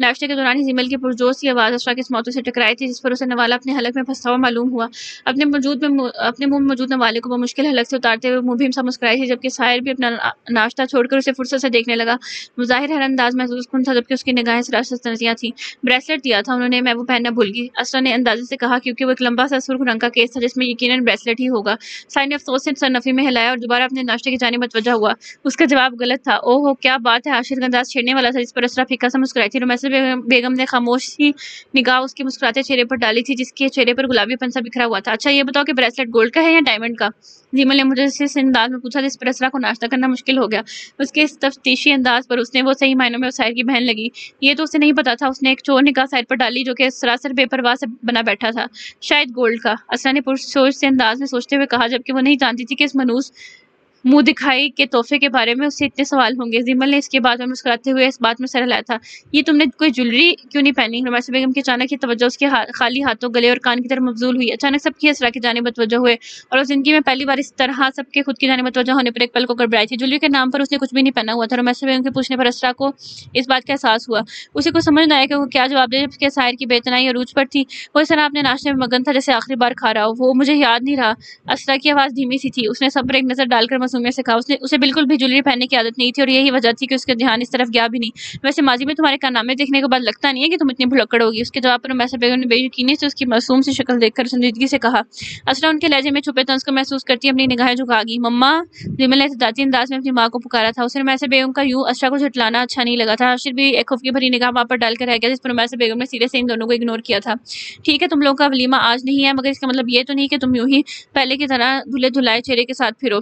ناشتے کے دوران ہی زیمل کی پرجوش کی آواز اسرا کی اسماؤتھو سے ٹکرائی تھی، جس پر اسے نوالا اپنے حلق میں پھنسا ہوا معلوم ہوا۔ اپنے منہ میں موجود نوالے کو بمشکل حلق سے اتارتے ہوئے منہ بھیم سا مسکرائی تھی، جبکہ ساحر بھی اپنا ناشتہ چھوڑ کر اسے فرصت سے دیکھنے لگا۔ مظاہر ہر انداز محسوس کن تھا، جبکہ اس کی نگاہیں سراسر تنزیہ تھیں۔ بریسلٹ دیا تھا انہوں نے، میں وہ پہننا بھول گئی، اسرا نے اندازے سے کہا، کیونکہ وہ ایک لمبا سا سرخ رنگ کا کیس تھا جس میں یقیناً بریسلٹ ہی ہوگا۔ ساحر نے افسوس سے سر نفی میں ہلایا اور دوبارہ اپنے ناشتے کی جانب متوجہ ہوا۔ اس کا جواب غلط تھا۔ اوہ ہو، کیا بات ہے! عاشق انداز چھیڑنے والا تھا، جس پر اسرا پھیکا سا مسکرائی تھی۔ رومیسا بیگم نے خاموشی نگاہ اس کے مسکراتے چہرے پر ڈالی تھی، جس کے چہرے پر گلابی پن سا بکھرا ہوا تھا۔ اچھا یہ بتاؤ کہ بریسلٹ گولڈ کا ہے یا ڈائمنڈ کا؟ زیمل نے مجسس انداز میں پوچھا، جس پر اسرا کو ناشتہ کرنا مشکل ہو گیا۔ اس کے اس تفتیشی انداز پر اس نے وہ صحیح معنوں میں ساحر کی بہن لگی۔ یہ تو اسے نہیں پتا تھا۔ اس نے ایک چور نگاہ ساحر پر ڈالی، جو کہ سراسر بے پرواہ سے بنا بیٹھا تھا۔ شاید گولڈ کا، اسرا نے پرسوچ سے انداز میں سوچتے ہوئے کہا، جبکہ وہ نہیں جانتی تھی کہ اس منحوس منہ دکھائی کے تحفے کے بارے میں اس سے اتنے سوال ہوں گے۔ زیمل نے اس کے بعد مسکراتے ہوئے اس بات میں سر ہلایا تھا، یہ تم نے کوئی جویلری کیوں نہیں پہنی؟ رومیسا بیگم کی اچانک ہی توجہ اس کے خالی ہاتھوں، گلے اور کان کی طرف مبذول ہوئی۔ اچانک سب کی اسرا کی جانب متوجہ ہوئے، اور اس زندگی میں پہلی بار اس طرح سب کے خود کی جانب متوجہ ہونے پر ایک پل کو گڑبڑائی تھی۔ جویلری کے نام پر اس نے کچھ بھی نہیں پہنا ہوا تھا۔ رومیسا بیگم کے پوچھنے پر اسرا کو اس بات کا احساس ہوا۔ اسے کچھ سمجھ نہ آیا کہ وہ کیا جواب دے، جبکہ ساحر کی بے اتنائی عروج پر تھی۔ وہ اس طرح اپنے ناشتے میں مگن تھا جیسے آخری بار کھا رہا ہو۔ وہ مجھے یاد نہیں رہا۔ اسرا کی آواز دھیمی سی تھی۔ اس نے سب پر ایک نظر ڈال کر معصومیت سے کہا، اسے بالکل بھی جویلری پہننے کی عادت نہیں تھی، اور یہی وجہ تھی کہ اس کا دھیان اس طرف گیا بھی نہیں۔ ویسے ماضی میں تمہارے کارنامے دیکھنے کے بعد لگتا نہیں ہے کہ تم اتنی بھلکڑ ہوگی۔ اس کے جواب پر رومیسا بیگم نے بے یقینی سے اس کی معصوم سی شکل دیکھ کر سنجیدگی سے کہا۔ اسرا ان کے لہجے میں چھپے طنز کو محسوس کرتی اپنی نگاہیں جھکا گئی۔ مما! زیمل نے احتجاجی انداز میں اپنی ماں کو پکارا تھا۔ اسے رومیسا بیگم کا یوں اسرا کو جھٹلانا اچھا نہیں لگا تھا۔ عاشر بھی ایک خفگی بھری نگاہ ماں پر ڈال کر رہ گیا، جس پر رومیسا بیگم نے سیدھے سے ان دونوں کو اگنور کیا تھا۔ ٹھیک ہے، تم لوگوں کا ولیمہ آج نہیں ہے، مگر اس کا مطلب یہ تو نہیں کہ تم یوں ہی پہلے کی طرح دھلے دھلائے چہرے کے ساتھ پھرو۔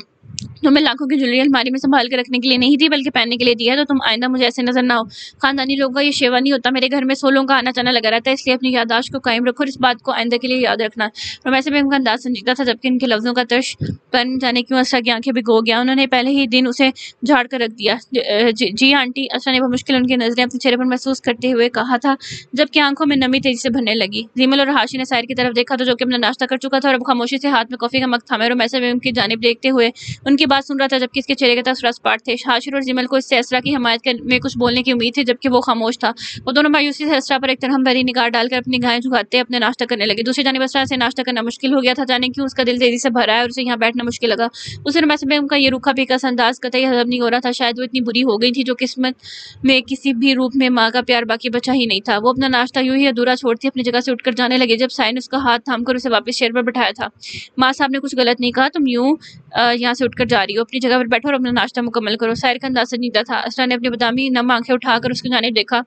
تمہیں لاکھوں کی جویلری الماری میں سنبھال کے رکھنے کے لیے نہیں دی، بلکہ پہننے کے لیے دی ہے، تو تم آئندہ مجھے ایسے نظر نہ ہو۔ خاندانی لوگوں کا یہ شیوا نہیں ہوتا، میرے گھر میں 100 لوگوں کا آنا جانا لگا رہتا ہے، اس لیے اپنی یادداشت کو قائم رکھو اور اس بات کو آئندہ کے لیے یاد رکھنا۔ رومیسا بیگم کا انداز سنجیدہ تھا، جبکہ ان کے لفظوں کا ترش بن جانے کیوں اسرا کی آنکھیں بھگو گیا۔ انہوں نے پہلے ہی دن اسے جھاڑ کر رکھ دیا۔ جی آنٹی، اسرا نے بمشکل ان کی نظریں اپنے چہرے پر محسوس کرتے ہوئے کہا تھا، جبکہ آنکھوں میں نمی تیزی سے بھرنے لگی۔ زیمل اور ہاشی نے ساحر کی طرف دیکھا تھا، جو کہ اپنا ناشتہ کر چکا تھا اور اب خاموشی سے ہاتھ میں کافی کا مگ تھامے رومیسا بیگم کی جانب دیکھتے ہوئے ان کی بات سن رہا تھا، جبکہ اس کے چہرے کے تاثرات سپاٹ تھے۔ ہاشر اور زیمل کو اس سے اسرا کی حمایت میں کچھ بولنے کی امید تھی، جبکہ وہ خاموش تھا۔ وہ دونوں مایوسی سے اسرا پر ایک ترہم بھری نگاہ ڈال کر اپنی نگاہیں جھکاتے اپنے ناشتہ کرنے لگے۔ دوسری جانب اسرا سے ناشتہ کرنا مشکل ہو گیا تھا، جانے کیوں اس کا دل تیزی سے بھر آیا اور اسے یہاں بیٹھنا مشکل لگا۔ اسے رومیسا بیگم کا یہ روکھا پھیکا سا انداز قطعی ہضم نہیں ہو رہا تھا۔ شاید وہ اتنی بری ہو گئی تھی جو قسمت میں کسی بھی روپ میں ماں کا پیار باقی بچا ہی نہیں تھا۔ وہ اپنا ناشتہ یوں ہی ادھورا چھوڑتی اپنی جگہ سے اٹھ کر جانے لگی، جب ساحر نے اس کا ہاتھ تھام کر اسے واپس چیئر پر بٹھایا تھا۔ ماں صاحب نے کچھ غلط نہیں کہا، تم یوں یہاں سے اٹھ کر جا رہی ہو، اپنی جگہ پر بیٹھو اور اپنا ناشتہ مکمل کرو۔ ساحر کا انداز سنجیدہ تھا۔ اسرا نے اپنی بادامی نم آنکھیں اٹھا کر اس کی جانب دیکھا،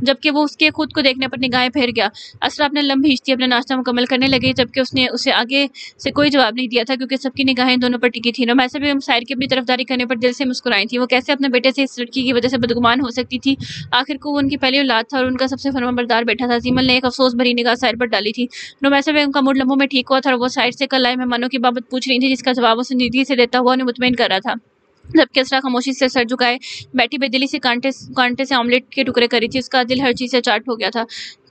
جبکہ وہ اس کے خود کو دیکھنے پر نگاہیں پھیر گیا۔ اسرا اپنا لم بھینچتی اپنا ناشتہ مکمل کرنے لگی، جبکہ اس نے اسے آگے سے کوئی جواب نہیں دیا تھا، کیونکہ سب کی نگاہیں دونوں پر ٹکی تھیں۔ رومیسا بیگم ساحر کی اپنی طرفداری کرنے پر دل سے مسکرائی تھیں۔ وہ کیسے اپنے بیٹے سے اس لڑکی کی وجہ سے بدگمان ہو سکتی تھی؟ آخر کو وہ ان کی پہلی اولاد تھا اور ان کا سب سے فرمانبردار بیٹا تھا۔ زیمل نے ایک افسوس بھری نگاہ ساحر پر ڈالی تھی۔ رومیسا بیگم کا موڈ لمحوں میں ٹھیک ہوا تھا اور وہ ساحر سے کل آئے مہمانوں کی بابت پوچھ رہی تھی، جس کا جواب وہ سنجیدگی سے دیتا ہوا انہیں مطمئن کر رہا تھا، جبکہ اسرا خاموشی سے سر جھکائے بیٹھی بے دلی سے کانٹے سے آملیٹ کے ٹکڑے کری تھی۔ اس کا دل ہر چیز سے چاٹ ہو گیا تھا۔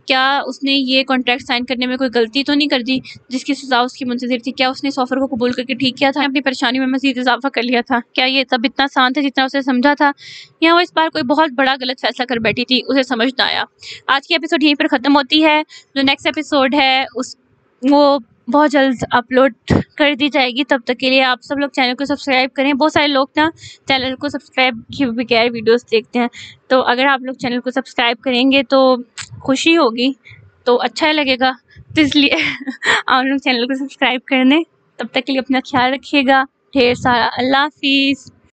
کیا اس نے یہ کانٹریکٹ سائن کرنے میں کوئی غلطی تو نہیں کر دی جس کی سزا اس کی منتظر تھی؟ کیا اس نے اس آفر کو قبول کر کے ٹھیک کیا تھا؟ اپنی پریشانی میں مزید اضافہ کر لیا تھا؟ کیا یہ سب اتنا آسان تھا جتنا اسے سمجھا تھا، یا وہ اس بار کوئی بہت بڑا غلط فیصلہ کر بیٹھی تھی؟ اسے سمجھ نہ آیا۔ آج کی ایپیسوڈ یہیں پر ختم ہوتی ہے۔ جو نیکسٹ ایپیسوڈ ہے وہ بہت جلد اپلوڈ کر دی جائے گی۔ تب تک کے لیے آپ سب لوگ چینل کو سبسکرائب کریں۔ بہت سارے لوگ نا چینل کو سبسکرائب کیے بغیر ویڈیوز دیکھتے ہیں، تو اگر آپ لوگ چینل کو سبسکرائب کریں گے تو خوشی ہوگی، تو اچھا لگے گا، تو اس لیے آپ لوگ چینل کو سبسکرائب کر دیں۔ تب تک کے لیے اپنا خیال رکھیے گا ڈھیر سارا۔ اللہ حافظ۔